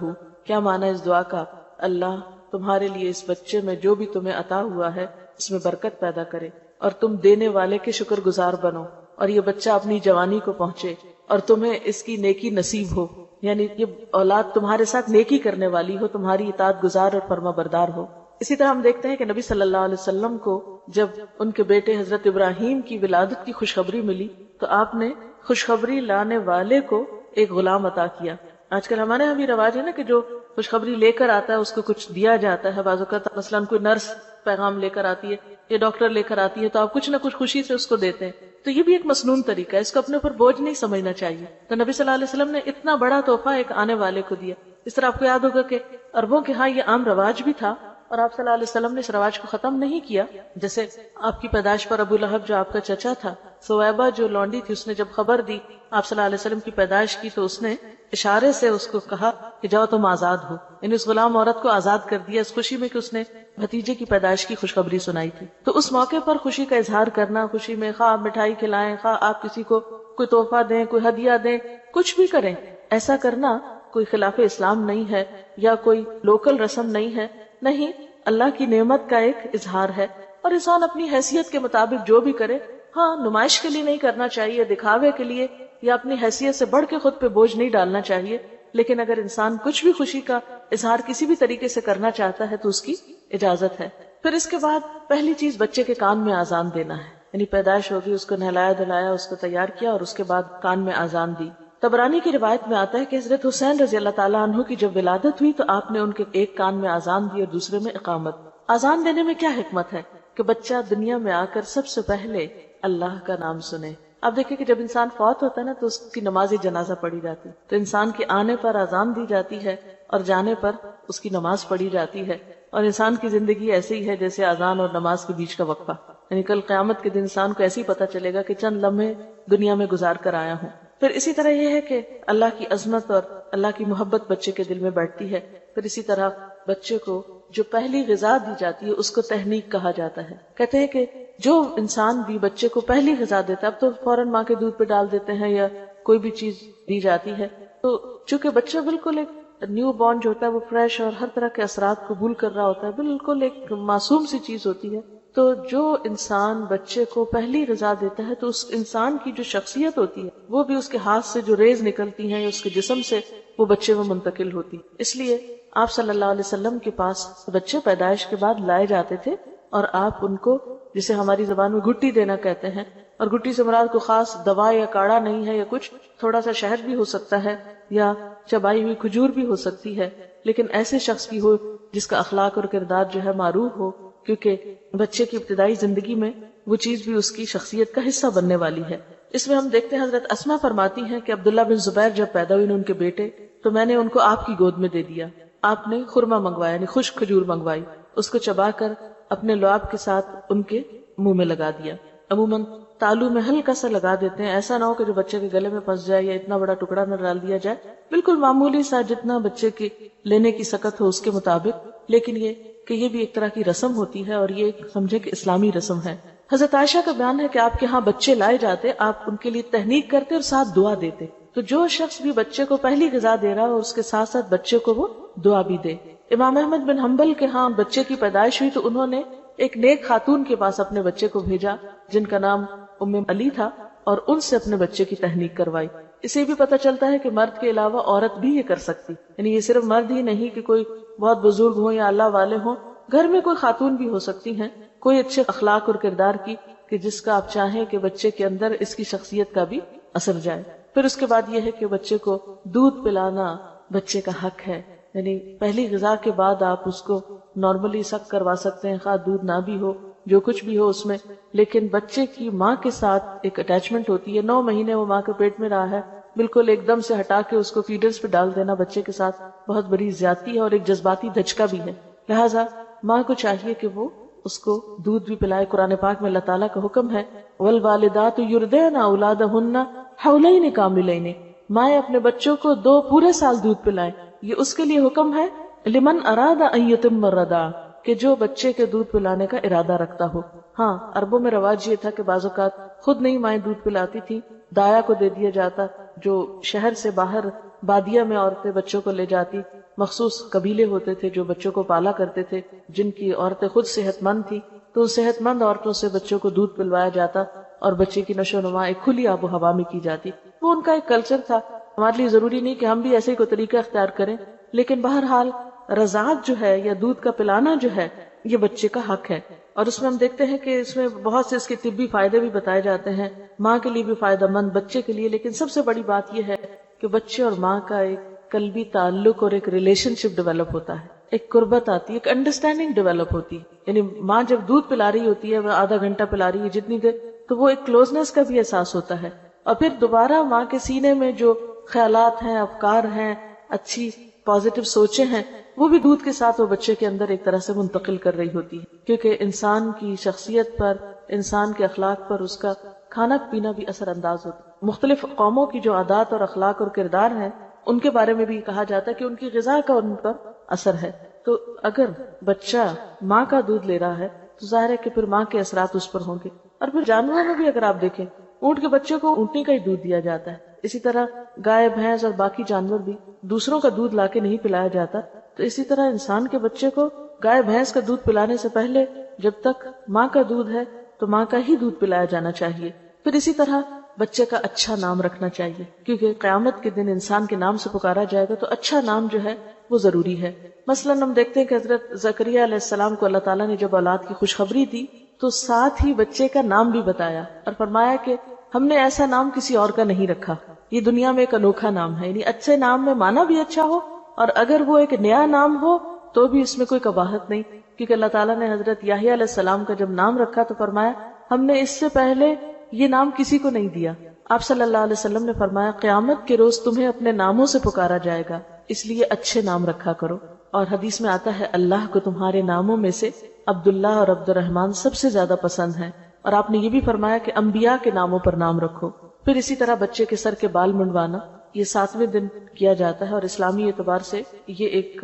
کیا معنی اس دعا کا؟ اللہ تمہارے لیے اس بچے میں جو بھی تمہیں عطا ہوا ہے اس میں برکت پیدا کرے اور تم دینے والے کے شکر گزار بنو، اور یہ بچہ اپنی جوانی کو پہنچے اور تمہیں اس کی نیکی نصیب ہو، یعنی یہ اولاد تمہارے ساتھ نیکی کرنے والی ہو، تمہاری اطاعت گزار اور فرما بردار ہو۔ اسی طرح ہم دیکھتے ہیں کہ نبی صلی اللہ علیہ وسلم کو جب ان کے بیٹے حضرت ابراہیم کی ولادت کی خوشخبری ملی تو آپ نے خوشخبری لانے والے کو ایک غلام عطا کیا۔ آج کل ہمارے یہاں بھی رواج ہے نا کہ جو خوشخبری لے کر آتا ہے اس کو کچھ دیا جاتا ہے۔ بعض اوقات مثلاً کوئی نرس پیغام لے کر آتی ہے یا ڈاکٹر لے کر آتی ہے تو آپ کچھ نہ کچھ خوشی سے اس کو دیتے ہیں۔ تو یہ بھی ایک مسنون طریقہ ہے، اس کو اپنے اوپر بوجھ نہیں سمجھنا چاہیے۔ تو نبی صلی اللہ علیہ وسلم نے اتنا بڑا تحفہ ایک آنے والے کو دیا۔ اس طرح آپ کو یاد ہوگا کہ عربوں کے ہاں یہ عام رواج بھی تھا اور آپ صلی اللہ علیہ وسلم نے اس رواج کو ختم نہیں کیا۔ جیسے آپ کی پیدائش پر ابو لہب جو آپ کا چچا تھا، سویبہ جو لونڈی تھی، اس نے جب خبر دی آپ صلی اللہ علیہ وسلم کی پیدائش کی تو اس نے اشارے سے اس کو کہا کہ جاؤ تم آزاد ہو، یعنی اس غلام عورت کو آزاد کر دیا اس خوشی میں کہ اس نے بھتیجے کی پیدائش کی خوشخبری سنائی تھی۔ تو اس موقع پر خوشی کا اظہار کرنا، خوشی میں خواہ آپ مٹھائی کھلائیں، خواہ آپ کسی کو کوئی تحفہ دیں، کوئی ہدیہ دیں، کچھ بھی کریں، ایسا کرنا کوئی خلاف اسلام نہیں ہے یا کوئی لوکل رسم نہیں ہے، نہیں، اللہ کی نعمت کا ایک اظہار ہے۔ اور انسان اپنی حیثیت کے مطابق جو بھی کرے، ہاں نمائش کے لیے نہیں کرنا چاہیے، دکھاوے کے لیے یا اپنی حیثیت سے بڑھ کے خود پہ بوجھ نہیں ڈالنا چاہیے، لیکن اگر انسان کچھ بھی خوشی کا اظہار کسی بھی طریقے سے کرنا چاہتا ہے تو اس کی اجازت ہے۔ پھر اس کے بعد پہلی چیز بچے کے کان میں اذان دینا ہے، یعنی پیدائش ہوگی، اس کو نہلایا دھلایا، اس کو تیار کیا اور اس کے بعد کان میں اذان دی۔ طبرانی کی روایت میں آتا ہے کہ حضرت حسین رضی اللہ تعالیٰ عنہ کی جب ولادت ہوئی تو آپ نے ان کے ایک کان میں اذان دی اور دوسرے میں اقامت۔ اذان دینے میں کیا حکمت ہے کہ بچہ دنیا میں آ کر سب سے پہلے اللہ کا نام سنے۔ اب دیکھیں کہ جب انسان فوت ہوتا ہے نا تو اس کی نماز جنازہ پڑھی جاتی، تو انسان کے آنے پر اذان دی جاتی ہے اور جانے پر اس کی نماز پڑھی جاتی ہے، اور انسان کی زندگی ایسے ہی ہے جیسے اذان اور نماز کے بیچ کا وقفہ، یعنی کل قیامت کے دن انسان کو ایسے ہی پتہ چلے گا کہ چند لمحے دنیا میں گزار کر آیا ہوں۔ پھر اسی طرح یہ ہے کہ اللہ کی عظمت اور اللہ کی محبت بچے کے دل میں بیٹھتی ہے۔ پھر اسی طرح بچے کو جو پہلی غذا دی جاتی ہے اس کو تحنیک کہا جاتا ہے۔ کہتے ہیں کہ جو انسان بھی بچے کو پہلی غذا دیتا ہے، اب تو فوراً ماں کے دودھ پہ ڈال دیتے ہیں یا کوئی بھی چیز دی جاتی ہے، تو چونکہ بچہ بالکل ایک نیو بورن جو ہوتا ہے وہ فریش اور ہر طرح کے اثرات قبول کر رہا ہوتا ہے، بالکل ایک معصوم سی چیز ہوتی ہے، تو جو انسان بچے کو پہلی غذا دیتا ہے تو اس انسان کی جو شخصیت ہوتی ہے وہ بھی اس کے ہاتھ سے جو ریز نکلتی ہیں یا اس کے جسم سے وہ بچے میں منتقل ہوتی۔ اس لیے آپ صلی اللہ علیہ وسلم کے پاس بچے پیدائش کے بعد لائے جاتے تھے اور آپ ان کو، جسے ہماری زبان میں گھٹی دینا کہتے ہیں، اور گھٹی سے مراد کو خاص دوا یا کاڑھا نہیں ہے، یا کچھ تھوڑا سا شہد بھی ہو سکتا ہے یا چبائی ہوئی کھجور بھی ہو سکتی ہے، لیکن ایسے شخص کی ہو جس کا اخلاق اور کردار جو ہے معروف ہو، کیونکہ بچے کی ابتدائی زندگی میں وہ چیز بھی اس کی شخصیت کا حصہ بننے والی ہے۔ اس میں ہم دیکھتے ہیں حضرت اسما فرماتی ہیں کہ عبداللہ بن زبیر جب پیدا ہوئے ان کے بیٹے تو میں نے ان کو آپ کی گود میں دے دیا، آپ نے خرما منگوایا یعنی خشک کھجور منگوائی، اس کو چبا کر اپنے لعاب کے ساتھ ان کے منہ میں لگا دیا۔ عموماً تالو میں ہلکا سا لگا دیتے ہیں، ایسا نہ ہو کہ جو بچے کے گلے میں پھنس جائے یا اتنا بڑا ٹکڑا نہ ڈال دیا جائے، بالکل معمولی سا جتنا بچے کی لینے کی سکت ہو اس کے مطابق، لیکن یہ کہ یہ بھی ایک طرح کی رسم ہوتی ہے اور یہ ایک سمجھے کہ اسلامی رسم ہے۔ حضرت عائشہ کا بیان ہے کہ آپ کے ہاں بچے لائے جاتے، آپ ان کے لیے تہنیک کرتے اور ساتھ دعا دیتے، تو جو شخص بھی بچے کو پہلی غذا دے رہا ہو اس کے ساتھ ساتھ بچے کو وہ دعا بھی دے۔ امام احمد بن حنبل کے ہاں بچے کی پیدائش ہوئی تو انہوں نے ایک نیک خاتون کے پاس اپنے بچے کو بھیجا جن کا نام ام علی تھا، اور ان سے اپنے بچے کی تہنیک کروائی۔ اسے بھی پتہ چلتا ہے کہ مرد کے علاوہ عورت بھی یہ کر سکتی، یعنی یہ صرف مرد ہی نہیں کہ کوئی بہت بزرگ ہوں یا اللہ والے ہوں، گھر میں کوئی خاتون بھی ہو سکتی ہیں کوئی اچھے اخلاق اور کردار کی کہ جس کا آپ چاہیں کہ بچے کے اندر اس کی شخصیت کا بھی اثر جائے۔ پھر اس کے بعد یہ ہے کہ بچے کو دودھ پلانا بچے کا حق ہے، یعنی پہلی غذا کے بعد آپ اس کو نارملی سک کروا سکتے ہیں، خواہ دودھ نہ بھی ہو جو کچھ بھی ہو اس میں، لیکن بچے کی ماں کے ساتھ ایک اٹیچمنٹ ہوتی ہے، 9 مہینے وہ ماں کے پیٹ میں رہا ہے، بالکل ایک دم سے ہٹا کے اس کو فیڈرز پہ ڈال دینا بچے کے ساتھ بہت بڑی زیادتی ہے اور ایک جذباتی دھچکا بھی ہے، لہٰذا ماں کو چاہیے کہ وہ اس کو دودھ بھی پلائے۔ قرآن پاک میں اللہ تعالیٰ کا حکم ہے والوالدات یرضعن اولادہن حولین کاملین، مائیں اپنے بچوں کو 2 پورے سال دودھ پلائیں، یہ اس کے لیے حکم ہے لمن اراد ان یتم الرضاع، کہ جو بچے کے دودھ پلانے کا ارادہ رکھتا ہو۔ ہاں عربوں میں رواج یہ تھا کہ بعض اوقات خود نہیں مائیں دودھ پلاتی تھی، دایا کو دے دیا جاتا، جو شہر سے باہر بادیہ میں عورتیں بچوں کو لے جاتی، مخصوص قبیلے ہوتے تھے جو بچوں کو پالا کرتے تھے جن کی عورتیں خود صحت مند تھی، تو ان صحت مند عورتوں سے بچوں کو دودھ پلوایا جاتا اور بچے کی نشو و نما ایک کھلی آب و ہوا میں کی جاتی۔ وہ ان کا ایک کلچر تھا، ہمارے لیے ضروری نہیں کہ ہم بھی ایسے ہی کوئی طریقہ اختیار کریں، لیکن بہرحال رضاعت جو ہے یا دودھ کا پلانا جو ہے یہ بچے کا حق ہے، اور اس میں ہم دیکھتے ہیں کہ اس میں بہت سے اس کے طبی فائدے بھی بتائے جاتے ہیں، ماں کے لیے بھی فائدہ مند، بچے کے لیے، لیکن سب سے بڑی بات یہ ہے کہ بچے اور ماں کا ایک قلبی تعلق اور ایک ریلیشن شپ ڈیولپ ہوتا ہے، ایک قربت آتی ہے، ایک انڈرسٹینڈنگ ڈیولپ ہوتی ہے، یعنی ماں جب دودھ پلا رہی ہوتی ہے، وہ آدھا گھنٹہ پلا رہی ہے جتنی دیر، تو وہ ایک کلوزنس کا بھی احساس ہوتا ہے، اور پھر دوبارہ ماں کے سینے میں جو خیالات ہیں، افکار ہیں، اچھی پازیٹیو سوچیں ہیں، وہ بھی دودھ کے ساتھ وہ بچے کے اندر ایک طرح سے منتقل کر رہی ہوتی ہے، کیونکہ انسان کی شخصیت پر، انسان کے اخلاق پر اس کا کھانا پینا بھی اثر انداز ہوتا ہے۔ مختلف قوموں کی جو عادات اور اخلاق اور کردار ہیں ان کے بارے میں بھی کہا جاتا ہے کہ ان کی غذا کا ان پر اثر ہے، تو اگر بچہ ماں کا دودھ لے رہا ہے تو ظاہر ہے کہ پھر ماں کے اثرات اس پر ہوں گے، اور پھر جانوروں میں بھی اگر آپ دیکھیں اونٹ کے بچے کو اونٹنی کا ہی دودھ دیا جاتا ہے، اسی طرح گائے بھینس اور باقی جانور بھی دوسروں کا دودھ لا کے نہیں پلایا جاتا، تو اسی طرح انسان کے بچے کو گائے بھینس کا دودھ پلانے سے پہلے جب تک ماں کا دودھ ہے تو ماں کا ہی دودھ پلایا جانا چاہیے۔ پھر اسی طرح بچے کا اچھا نام رکھنا چاہیے، کیونکہ قیامت کے دن انسان کے نام سے پکارا جائے گا تو اچھا نام جو ہے وہ ضروری ہے۔ مثلاً ہم دیکھتے ہیں کہ حضرت زکریا علیہ السلام کو اللہ تعالیٰ نے جب اولاد کی خوشخبری دی تو ساتھ ہی بچے کا نام بھی بتایا اور فرمایا کہ ہم نے ایسا نام کسی اور کا نہیں رکھا، یہ دنیا میں ایک انوکھا نام ہے، یعنی اچھے نام میں معنی بھی اچھا ہو، اور اگر وہ ایک نیا نام ہو تو بھی اس میں کوئی قباحت نہیں، کیونکہ اللہ تعالیٰ نے حضرت یحییٰ علیہ السلام کا جب نام رکھا تو فرمایا ہم نے اس سے پہلے یہ نام کسی کو نہیں دیا۔ آپ صلی اللہ علیہ وسلم نے فرمایا قیامت کے روز تمہیں اپنے ناموں سے پکارا جائے گا، اس لیے اچھے نام رکھا کرو، اور حدیث میں آتا ہے اللہ کو تمہارے ناموں میں سے عبداللہ اور عبد الرحمن سب سے زیادہ پسند ہیں، اور آپ نے یہ بھی فرمایا کہ انبیاء کے ناموں پر نام رکھو۔ پھر اسی طرح بچے کے سر کے بال منڈوانا یہ 7ویں دن کیا جاتا ہے، اور اسلامی اعتبار سے یہ ایک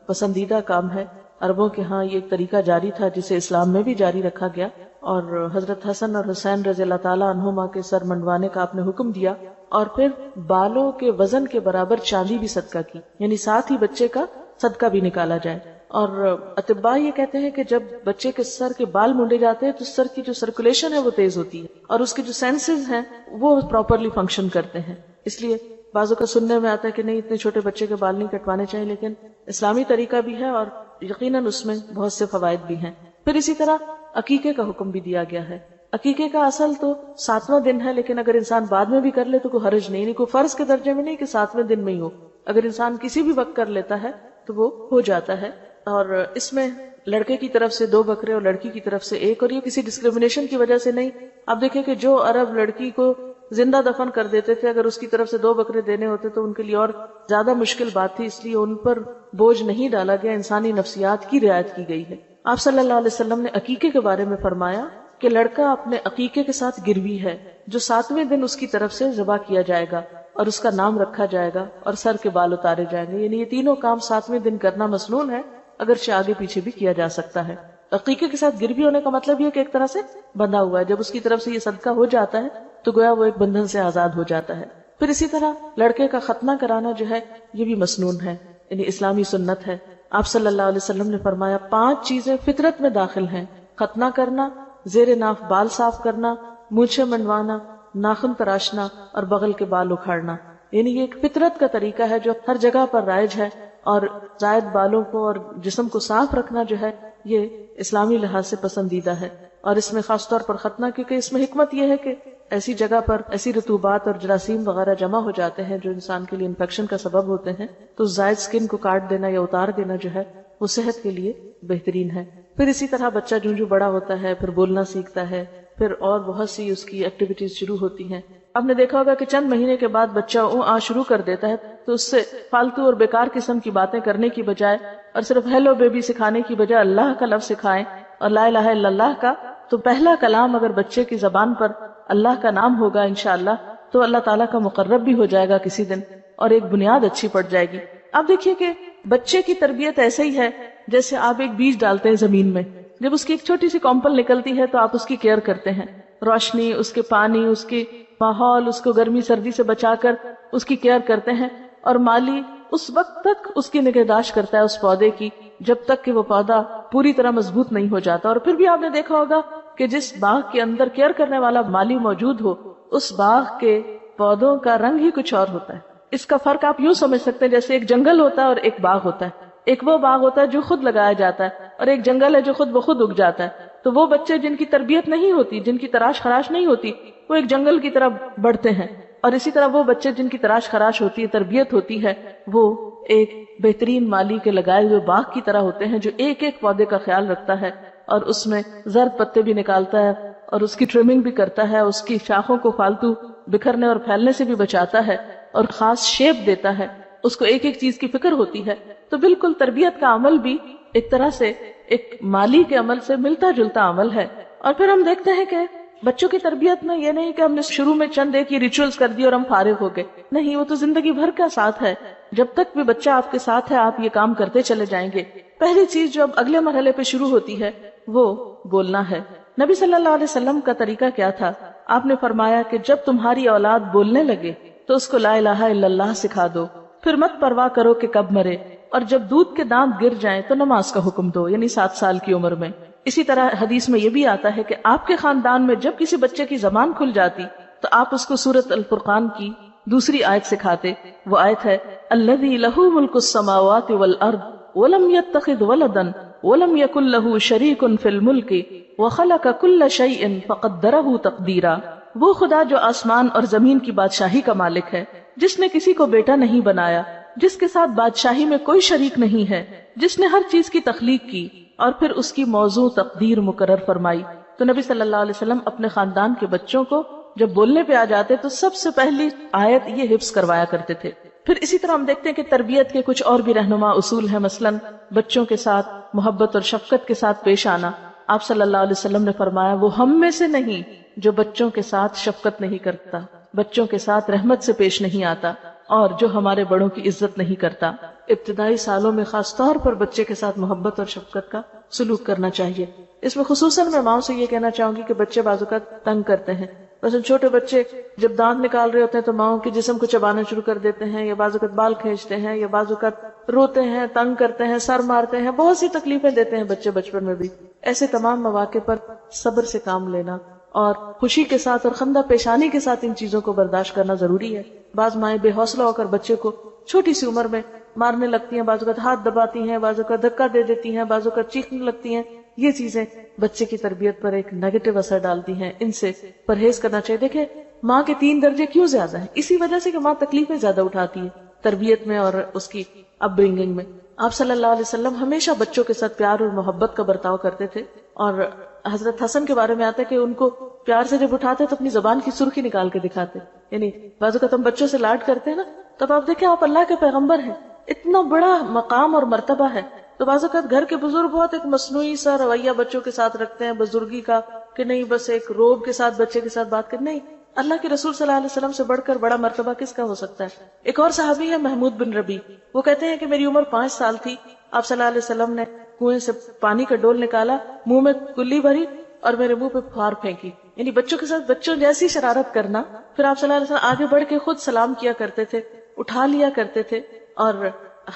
پسندیدہ کام ہے، عربوں کے ہاں یہ ایک طریقہ جاری تھا جسے اسلام میں بھی جاری رکھا گیا، اور حضرت حسن اور حسین رضی اللہ تعالیٰ عنہما کے سر منڈوانے کا آپ نے حکم دیا، اور پھر بالوں کے وزن کے برابر چاندی بھی صدقہ کی، یعنی ساتھ ہی بچے کا صدقہ بھی نکالا جائے۔ اور اطباء یہ کہتے ہیں کہ جب بچے کے سر کے بال مونڈے جاتے ہیں تو سر کی جو سرکولیشن ہے وہ تیز ہوتی ہے اور اس کے جو سینسز ہیں وہ پراپرلی فنکشن کرتے ہیں، اس لیے بعضوں کا سننے میں آتا ہے کہ نہیں اتنے چھوٹے بچے کے بال نہیں کٹوانے چاہیے، لیکن اسلامی طریقہ بھی ہے اور یقیناً اس میں بہت سے فوائد بھی ہیں۔ پھر اسی طرح عقیقے کا حکم بھی دیا گیا ہے۔ عقیقے کا اصل تو 7واں دن ہے، لیکن اگر انسان بعد میں بھی کر لے تو کوئی حرج نہیں، کوئی فرض کے درجے میں نہیں کہ 7ویں دن میں ہی ہو، اگر انسان کسی بھی وقت کر لیتا ہے تو وہ ہو جاتا ہے۔ اور اس میں لڑکے کی طرف سے 2 بکرے اور لڑکی کی طرف سے 1، اور یہ کسی ڈسکریمنیشن کی وجہ سے نہیں۔ آپ دیکھیں کہ جو عرب لڑکی کو زندہ دفن کر دیتے تھے، اگر اس کی طرف سے 2 بکرے دینے ہوتے تو ان کے لیے اور زیادہ مشکل بات تھی، اس لیے ان پر بوجھ نہیں ڈالا گیا، انسانی نفسیات کی رعایت کی گئی ہے۔ آپ صلی اللہ علیہ وسلم نے عقیقے کے بارے میں فرمایا کہ لڑکا اپنے عقیقے کے ساتھ گروی ہے جو 7ویں دن اس کی طرف سے ذبح کیا جائے گا اور اس کا نام رکھا جائے گا اور سر کے بال اتارے جائیں گے. یعنی یہ تینوں کام 7ویں دن کرنا مسنون ہے، اگرچہ آگے پیچھے بھی کیا جا سکتا ہے. عقیقے کے ساتھ گروی ہونے کا مطلب یہ کہ ایک طرح سے بندھا ہوا ہے، جب اس کی طرف سے یہ صدقہ ہو جاتا ہے تو گویا وہ ایک بندھن سے آزاد ہو جاتا ہے. پھر اسی طرح لڑکے کا ختنہ کرانا جو ہے یہ بھی مسنون ہے، یعنی اسلامی سنت ہے. آپ صلی اللہ علیہ وسلم نے فرمایا 5 چیزیں فطرت میں داخل ہیں: ختنہ کرنا، زیر ناف بال صاف کرنا، مونچھیں منڈوانا، ناخن تراشنا اور بغل کے بال اکھاڑنا. یعنی یہ ایک فطرت کا طریقہ ہے جو ہر جگہ پر رائج ہے، اور زائد بالوں کو اور جسم کو صاف رکھنا جو ہے یہ اسلامی لحاظ سے پسندیدہ ہے. اور اس میں خاص طور پر ختنہ، کیونکہ اس میں حکمت یہ ہے کہ ایسی جگہ پر ایسی رطوبات اور جراثیم وغیرہ جمع ہو جاتے ہیں جو انسان کے لیے انفیکشن کا سبب ہوتے ہیں، تو زائد سکن کو کاٹ دینا یا اتار دینا جو ہے وہ صحت کے لیے بہترین ہے. پھر اسی طرح بچہ جو بڑا ہوتا ہے پھر بولنا سیکھتا ہے، پھر اور بہت سی اس کی ایکٹیویٹیز شروع ہوتی ہیں. آپ نے دیکھا ہوگا کہ چند مہینے کے بعد بچہ شروع کر دیتا ہے تو اس سے فالتو اور بیکار قسم کی باتیں کرنے کی بجائے اور صرف ہیلو بیبی سکھانے کی بجائے اللہ کا لفظ سکھائیں اور لا الہ الا اللہ کا. تو پہلا کلام اگر بچے کی زبان پر اللہ کا نام ہوگا انشاءاللہ تو اللہ تعالیٰ کا مقرب بھی ہو جائے گا کسی دن، اور ایک بنیاد اچھی پڑ جائے گی. آپ دیکھیے کہ بچے کی تربیت ایسے ہی ہے جیسے آپ ایک بیج ڈالتے ہیں زمین میں. جب اس کی ایک چھوٹی سی کمپل نکلتی ہے تو آپ اس کی کیئر کرتے ہیں، روشنی، اس کے پانی، اس کے ماحول، اس کو گرمی سردی سے بچا کر اس کی کیئر کرتے ہیں. اور مالی اس وقت تک اس کی نگہداشت کرتا ہے اس پودے کی جب تک کہ وہ پودا پوری طرح مضبوط نہیں ہو جاتا. اور پھر بھی آپ نے دیکھا ہوگا کہ جس باغ کے اندر کیئر کرنے والا مالی موجود ہو اس باغ کے پودوں کا رنگ ہی کچھ اور ہوتا ہے. اس کا فرق آپ یوں سمجھ سکتے ہیں جیسے ایک جنگل ہوتا ہے اور ایک باغ ہوتا ہے. ایک وہ باغ ہوتا ہے جو خود لگایا جاتا ہے اور ایک جنگل ہے جو خود بخود اگ جاتا ہے. تو وہ بچے جن کی تربیت نہیں ہوتی، جن کی تراش خراش نہیں ہوتی، وہ ایک جنگل کی طرح بڑھتے ہیں. اور اسی طرح وہ بچے جن کی تراش خراش ہوتی ہے، تربیت ہوتی ہے، وہ ایک بہترین مالی کے لگائے ہوئے باغ کی طرح ہوتے ہیں جو ایک ایک پودے کا خیال رکھتا ہے اور اس میں زرد پتے بھی نکالتا ہے اور اس کی ٹرمنگ بھی کرتا ہے، اس کی شاخوں کو فالتو بکھرنے اور پھیلنے سے بھی بچاتا ہے اور خاص شیپ دیتا ہے. اس کو ایک ایک چیز کی فکر ہوتی ہے. تو بالکل تربیت کا عمل بھی ایک طرح سے ایک مالی کے عمل سے ملتا جلتا عمل ہے. اور پھر ہم دیکھتے ہیں کہ بچوں کی تربیت میں یہ نہیں کہ ہم نے شروع میں چند ایک یہ ریچولز کر دی اور ہم فارغ ہو گئے. نہیں، وہ تو زندگی بھر کا ساتھ ہے. جب تک بھی بچہ آپ کے ساتھ ہے آپ یہ کام کرتے چلے جائیں گے. پہلی چیز جو اب اگلے مرحلے پہ شروع ہوتی ہے وہ بولنا ہے. نبی صلی اللہ علیہ وسلم کا طریقہ کیا تھا؟ آپ نے فرمایا کہ جب تمہاری اولاد بولنے لگے تو اس کو لا الہ الا اللہ سکھا دو، پھر مت پرواہ کرو کہ کب مرے، اور جب دودھ کے دانت گر جائیں تو نماز کا حکم دو، یعنی 7 سال کی عمر میں. اسی طرح حدیث میں یہ بھی آتا ہے کہ آپ کے خاندان میں جب کسی بچے کی زبان کھل جاتی تو آپ اس کو سورۃ الفرقان کی دوسری آیت سکھاتے. وہ آیت ہے الذی لہ ملک السماوات والارض ولم یتخذ ولدا ولم یکن لہ شریک فی الملک وخلق کل شیء فقدرہ تقدیرا. وہ خدا جو آسمان اور زمین کی بادشاہی کا مالک ہے، جس نے کسی کو بیٹا نہیں بنایا، جس کے ساتھ بادشاہی میں کوئی شریک نہیں ہے، جس نے ہر چیز کی تخلیق کی اور پھر اس کی موضوع تقدیر مقرر فرمائی. تو نبی صلی اللہ علیہ وسلم اپنے خاندان کے بچوں کو جب بولنے پہ آ جاتے تو سب سے پہلی آیت یہ حفظ کروایا کرتے تھے. پھر اسی طرح ہم دیکھتے ہیں کہ تربیت کے کچھ اور بھی رہنما اصول ہیں. مثلا بچوں کے ساتھ محبت اور شفقت کے ساتھ پیش آنا. آپ صلی اللہ علیہ وسلم نے فرمایا وہ ہم میں سے نہیں جو بچوں کے ساتھ شفقت نہیں کرتا، بچوں کے ساتھ رحمت سے پیش نہیں آتا، اور جو ہمارے بڑوں کی عزت نہیں کرتا. ابتدائی سالوں میں خاص طور پر بچے کے ساتھ محبت اور شفقت کا سلوک کرنا چاہیے. اس میں خصوصاً میں ماؤں سے یہ کہنا چاہوں گی کہ بچے بعض اوقات تنگ کرتے ہیں. مثلا چھوٹے بچے جب دانت نکال رہے ہوتے ہیں تو ماؤں کے جسم کو چبانا شروع کر دیتے ہیں، یا بعض اوقات بال کھینچتے ہیں، یا بعض اوقات روتے ہیں، تنگ کرتے ہیں، سر مارتے ہیں، بہت سی تکلیفیں دیتے ہیں بچے بچپن میں بھی. ایسے تمام مواقع پر صبر سے کام لینا اور خوشی کے ساتھ اور خندہ پیشانی کے ساتھ ان چیزوں کو برداشت کرنا ضروری ہے. بعض مائیں بے حوصلہ ہو کر بچے کو چھوٹی سی عمر میں مارنے لگتی ہیں، بعض اوقات ہاتھ دباتی ہیں، بعض اوقات دھکا دے دیتی ہیں، بعض اوقات چیخنے لگتی ہیں. یہ چیزیں بچے کی تربیت پر ایک نیگیٹو اثر ڈالتی ہیں. ان سے پرہیز کرنا چاہیے. دیکھیں ماں کے 3 درجے کیوں زیادہ ہیں؟ اسی وجہ سے کہ ماں تکلیفیں زیادہ اٹھاتی ہے تربیت میں اور اس کی اپ برنگنگ میں. آپ صلی اللہ علیہ وسلم ہمیشہ بچوں کے ساتھ پیار اور محبت کا برتاؤ کرتے تھے. اور حضرت حسن کے بارے میں آتا ہے کہ ان کو پیار سے جب اٹھاتے تو اپنی زبان کی سرخی نکال کے دکھاتے. یعنی بعض اوقات ہم بچوں سے لاڈ کرتے ہیں نا، تب آپ دیکھیں آپ اللہ کے پیغمبر ہیں، اتنا بڑا مقام اور مرتبہ ہے. تو بعض اوقات گھر کے بزرگ بہت ایک مصنوعی سا رویہ بچوں کے ساتھ رکھتے ہیں بزرگی کا، کہ نہیں بس ایک روب کے ساتھ بچے کے ساتھ بات کر، نہیں، اللہ کے رسول صلی اللہ علیہ وسلم سے بڑھ کر بڑا مرتبہ کس کا ہو سکتا ہے؟ ایک اور صحابی ہے محمود بن ربی، وہ کہتے ہیں کہ میری عمر 5 سال تھی، آپ صلی اللہ علیہ وسلم نے کنویں سے پانی کا ڈول نکالا، منہ میں کلی بھری اور میرے منہ پہ پھار پھینکی، یعنی بچوں کے ساتھ بچوں جیسی شرارت کرنا۔ پھر آپ صلی اللہ علیہ وسلم آگے بڑھ کے خود سلام کیا کرتے تھے، اٹھا لیا کرتے تھے اور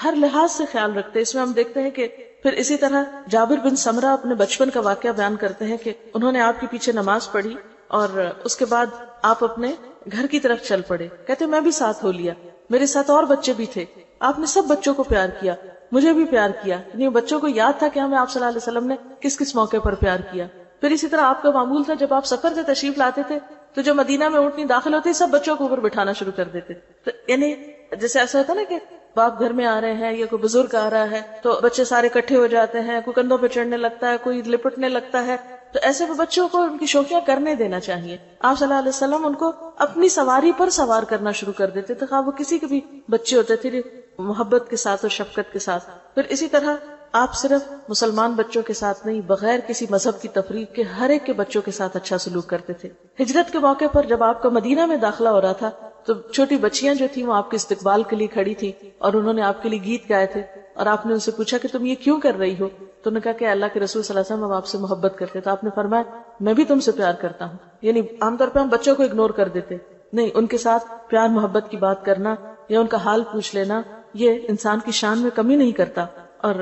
ہر لحاظ سے خیال رکھتے۔ اس میں ہم دیکھتے ہیں کہ پھر اسی طرح جابر بن سمرہ اپنے بچپن کا واقعہ بیان کرتے ہیں کہ انہوں نے آپ کے پیچھے نماز پڑھی اور اس کے بعد آپ اپنے گھر کی طرف چل پڑے، کہتے میں بھی ساتھ ہو لیا، میرے ساتھ اور بچے بھی تھے، آپ نے سب بچوں کو پیار کیا، مجھے بھی پیار کیا، یعنی بچوں کو یاد تھا کہ ہمیں آپ صلی اللہ علیہ وسلم نے کس کس موقع پر پیار کیا۔ پھر اسی طرح آپ کا معمول تھا جب آپ سفر سے تشریف لاتے تھے تو جو مدینہ میں اونٹنی داخل ہوتی سب بچوں کو اوپر بٹھانا شروع کر دیتے، تو یعنی جیسے ایسا ہوتا نا کہ باپ گھر میں آ رہے ہیں یا کوئی بزرگ آ رہا ہے تو بچے سارے اکٹھے ہو جاتے ہیں، کوئی کندھوں پہ چڑھنے لگتا ہے، کوئی لپٹنے لگتا ہے، تو ایسے میں بچوں کو ان کی شوخیاں کرنے دینا چاہیے۔ آپ صلی اللہ علیہ وسلم ان کو اپنی سواری پر سوار کرنا شروع کر دیتے تھے، خواہ وہ کسی کے بھی بچے ہوتے تھے، محبت کے ساتھ اور شفقت کے ساتھ۔ پھر اسی طرح آپ صرف مسلمان بچوں کے ساتھ نہیں، بغیر کسی مذہب کی تفریق کے ہر ایک کے بچوں کے ساتھ اچھا سلوک کرتے تھے۔ ہجرت کے موقع پر جب آپ کا مدینہ میں داخلہ ہو رہا تھا تو چھوٹی بچیاں جو تھیں وہ آپ کے استقبال کے لیے کھڑی تھی اور انہوں نے آپ کے لیے گیت گائے تھے اور آپ نے ان سے پوچھا کہ تم یہ کیوں کر رہی ہو؟ تو انہوں نے کہا کہ اللہ کے رسول صلی اللہ علیہ وسلم ہم آپ سے محبت کرتے، تو آپ نے فرمایا میں بھی تم سے پیار کرتا ہوں۔ یعنی عام طور پہ ہم بچوں کو اگنور کر دیتے، نہیں، ان کے ساتھ پیار محبت کی بات کرنا یا ان کا حال پوچھ لینا یہ انسان کی شان میں کمی نہیں کرتا۔ اور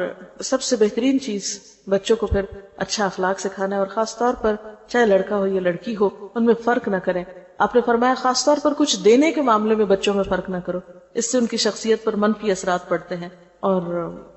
سب سے بہترین چیز بچوں کو پھر اچھا اخلاق سکھانا ہے، اور خاص طور پر چاہے لڑکا ہو یا لڑکی ہو ان میں فرق نہ کریں۔ آپ نے فرمایا خاص طور پر کچھ دینے کے معاملے میں بچوں میں فرق نہ کرو، اس سے ان کی شخصیت پر منفی اثرات پڑتے ہیں، اور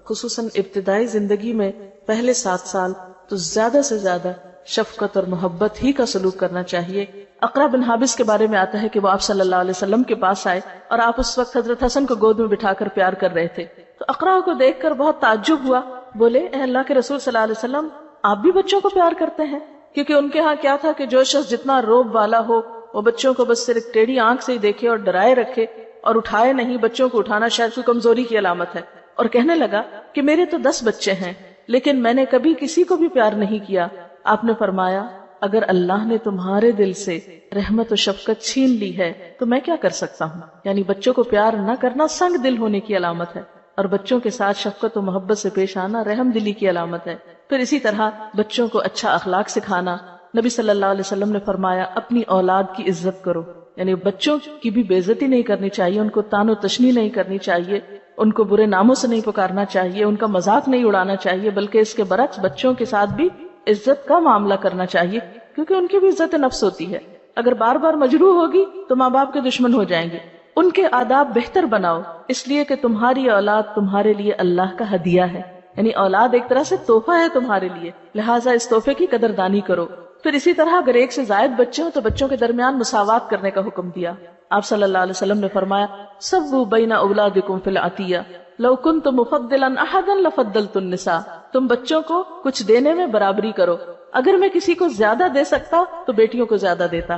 خصوصاً ابتدائی زندگی میں پہلے 7 سال تو زیادہ سے زیادہ شفقت اور محبت ہی کا سلوک کرنا چاہیے۔ اقرا بن حابس کے بارے میں آتا ہے کہ وہ آپ صلی اللہ علیہ وسلم کے پاس آئے اور آپ اس وقت حضرت حسن کو گود میں بٹھا کر پیار کر رہے تھے، تو اقرا کو دیکھ کر بہت تعجب ہوا، بولے اے اللہ کے رسول صلی اللہ علیہ وسلم آپ بھی بچوں کو پیار کرتے ہیں؟ کیونکہ ان کے ہاں کیا تھا کہ جو شخص جتنا روب والا ہو وہ بچوں کو بس صرف ٹیڑھی آنکھ سے ہی دیکھے اور ڈرائے رکھے اور اٹھائے نہیں۔ بچوں کو اٹھانا شاید کوئی کمزوری کی علامت ہے، اور کہنے لگا کہ میرے تو 10 بچے ہیں لیکن میں نے کبھی کسی کو بھی پیار نہیں کیا۔ آپ نے فرمایا اگر اللہ نے تمہارے دل سے رحمت و شفقت چھین لی ہے تو میں کیا کر سکتا ہوں؟ یعنی بچوں کو پیار نہ کرنا سنگ دل ہونے کی علامت ہے، اور بچوں کے ساتھ شفقت و محبت سے پیش آنا رحم دلی کی علامت ہے۔ پھر اسی طرح بچوں کو اچھا اخلاق سکھانا، نبی صلی اللہ علیہ وسلم نے فرمایا اپنی اولاد کی عزت کرو، یعنی بچوں کی بھی بے عزتی نہیں کرنی چاہیے، ان کو تان و تشنی نہیں کرنی چاہیے، ان کو برے ناموں سے نہیں پکارنا چاہیے، ان کا مذاق نہیں اڑانا چاہیے، بلکہ اس کے برعکس بچوں کے ساتھ بھی عزت کا معاملہ کرنا چاہیے، کیونکہ ان کی بھی عزت نفس ہوتی ہے، اگر بار بار مجروح ہوگی تو ماں باپ کے دشمن ہو جائیں گے۔ ان کے آداب بہتر بناؤ، اس لیے کہ تمہاری اولاد تمہارے لیے اللہ کا ہدیہ ہے، یعنی اولاد ایک طرح سے تحفہ ہے تمہارے لیے، لہٰذا اس تحفے کی قدردانی کرو۔ پھر اسی طرح اگر ایک سے زائد بچے ہوں تو بچوں کے درمیان مساوات کرنے کا حکم دیا۔ آپ صلی اللہ علیہ وسلم نے فرمایا سووا بین اولادکم فی العطیہ لو کنت مفضلا احدا لفضلت النساء، تم بچوں کو کچھ دینے میں برابری کرو، اگر میں کسی کو زیادہ دے سکتا تو بیٹیوں کو زیادہ دیتا،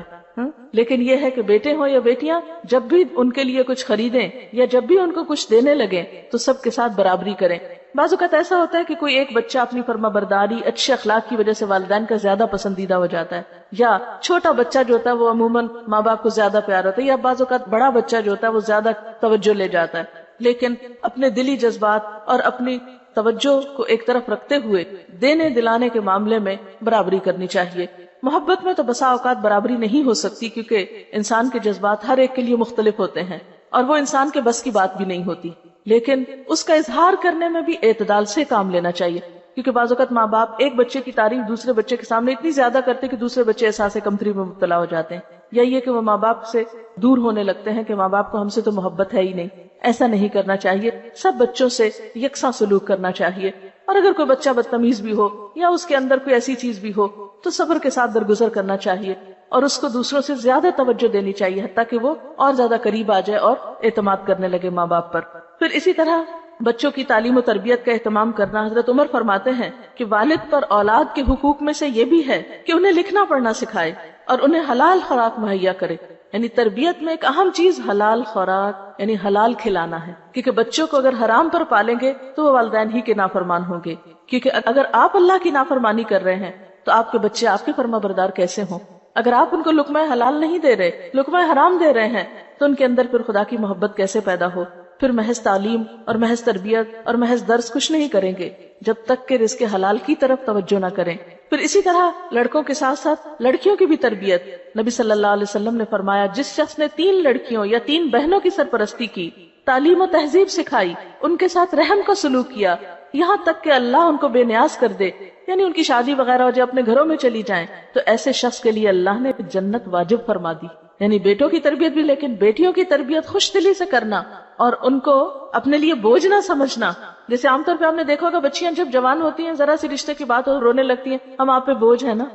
لیکن یہ ہے کہ بیٹے ہوں یا بیٹیاں جب بھی ان کے لیے کچھ خریدیں یا جب بھی ان کو کچھ دینے لگیں تو سب کے ساتھ برابری کریں۔ بعض اوقات ایسا ہوتا ہے کہ کوئی ایک بچہ اپنی فرما برداری اچھے اخلاق کی وجہ سے والدین کا زیادہ پسندیدہ ہو جاتا ہے، یا چھوٹا بچہ جو ہوتا ہے وہ عموماً ماں باپ کو زیادہ پیار ہوتا ہے، یا بعض اوقات بڑا بچہ جو ہوتا ہے وہ زیادہ توجہ لے جاتا ہے، لیکن اپنے دلی جذبات اور اپنی توجہ کو ایک طرف رکھتے ہوئے دینے دلانے کے معاملے میں برابری کرنی چاہیے۔ محبت میں تو بسا اوقات برابری نہیں ہو سکتی کیونکہ انسان کے جذبات ہر ایک کے لیے مختلف ہوتے ہیں اور وہ انسان کے بس کی بات بھی نہیں ہوتی، لیکن اس کا اظہار کرنے میں بھی اعتدال سے کام لینا چاہیے، کیونکہ بعض اوقات ماں باپ ایک بچے کی تعریف دوسرے بچے کے سامنے اتنی زیادہ کرتے کہ دوسرے بچے احساس کمتری میں مبتلا ہو جاتے ہیں، یا یہ کہ وہ ماں باپ سے دور ہونے لگتے ہیں کہ ماں باپ کو ہم سے تو محبت ہے ہی نہیں۔ ایسا نہیں کرنا چاہیے، سب بچوں سے یکساں سلوک کرنا چاہیے، اور اگر کوئی بچہ بدتمیز بھی ہو یا اس کے اندر کوئی ایسی چیز بھی ہو تو صبر کے ساتھ درگزر کرنا چاہیے اور اس کو دوسروں سے زیادہ توجہ دینی چاہیے، حتیٰ کہ وہ اور زیادہ قریب آ جائے اور اعتماد کرنے لگے ماں باپ پر۔ پھر اسی طرح بچوں کی تعلیم و تربیت کا اہتمام کرنا، حضرت عمر فرماتے ہیں کہ والد پر اولاد کے حقوق میں سے یہ بھی ہے کہ انہیں لکھنا پڑھنا سکھائے اور انہیں حلال خوراک مہیا کرے، یعنی تربیت میں ایک اہم چیز حلال خوراک یعنی حلال کھلانا ہے، کیونکہ بچوں کو اگر حرام پر پالیں گے تو وہ والدین ہی کے نافرمان ہوں گے، کیونکہ اگر آپ اللہ کی نافرمانی کر رہے ہیں تو آپ کے بچے آپ کے فرما بردار کیسے ہوں؟ اگر آپ ان کو لقمہ حلال نہیں دے رہے، لقمہ حرام دے رہے ہیں، تو ان کے اندر پھر خدا کی محبت کیسے پیدا ہو؟ پھر محض تعلیم اور محض تربیت اور محض درس کچھ نہیں کریں گے جب تک کہ رزق حلال کی طرف توجہ نہ کریں۔ پھر اسی طرح لڑکوں کے ساتھ ساتھ لڑکیوں کی بھی تربیت۔ نبی صلی اللہ علیہ وسلم نے فرمایا، جس شخص نے 3 لڑکیوں یا 3 بہنوں کی سرپرستی کی، تعلیم و تہذیب سکھائی، ان کے ساتھ رحم کا سلوک کیا، یہاں تک کہ اللہ ان کو بے نیاز کر دے، یعنی ان کی شادی وغیرہ ہو جائے، اپنے گھروں میں چلی جائیں، تو ایسے شخص کے لیے اللہ نے جنت واجب فرما دی۔ یعنی بیٹوں کی تربیت بھی، لیکن بیٹیوں کی تربیت خوش دلی سے کرنا اور ان کو اپنے لیے بوجھ نہ سمجھنا۔ جیسے عام طور پہ آپ نے دیکھا ہوگا بچیاں جب جوان ہوتی ہیں، ذرا سی رشتے کی بات ہو رونے لگتی ہیں، ہم آپ پہ بوجھ ہیں نا۔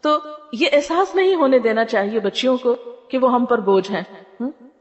تو یہ احساس نہیں ہونے دینا چاہیے بچیوں کو کہ وہ ہم پر بوجھ ہیں۔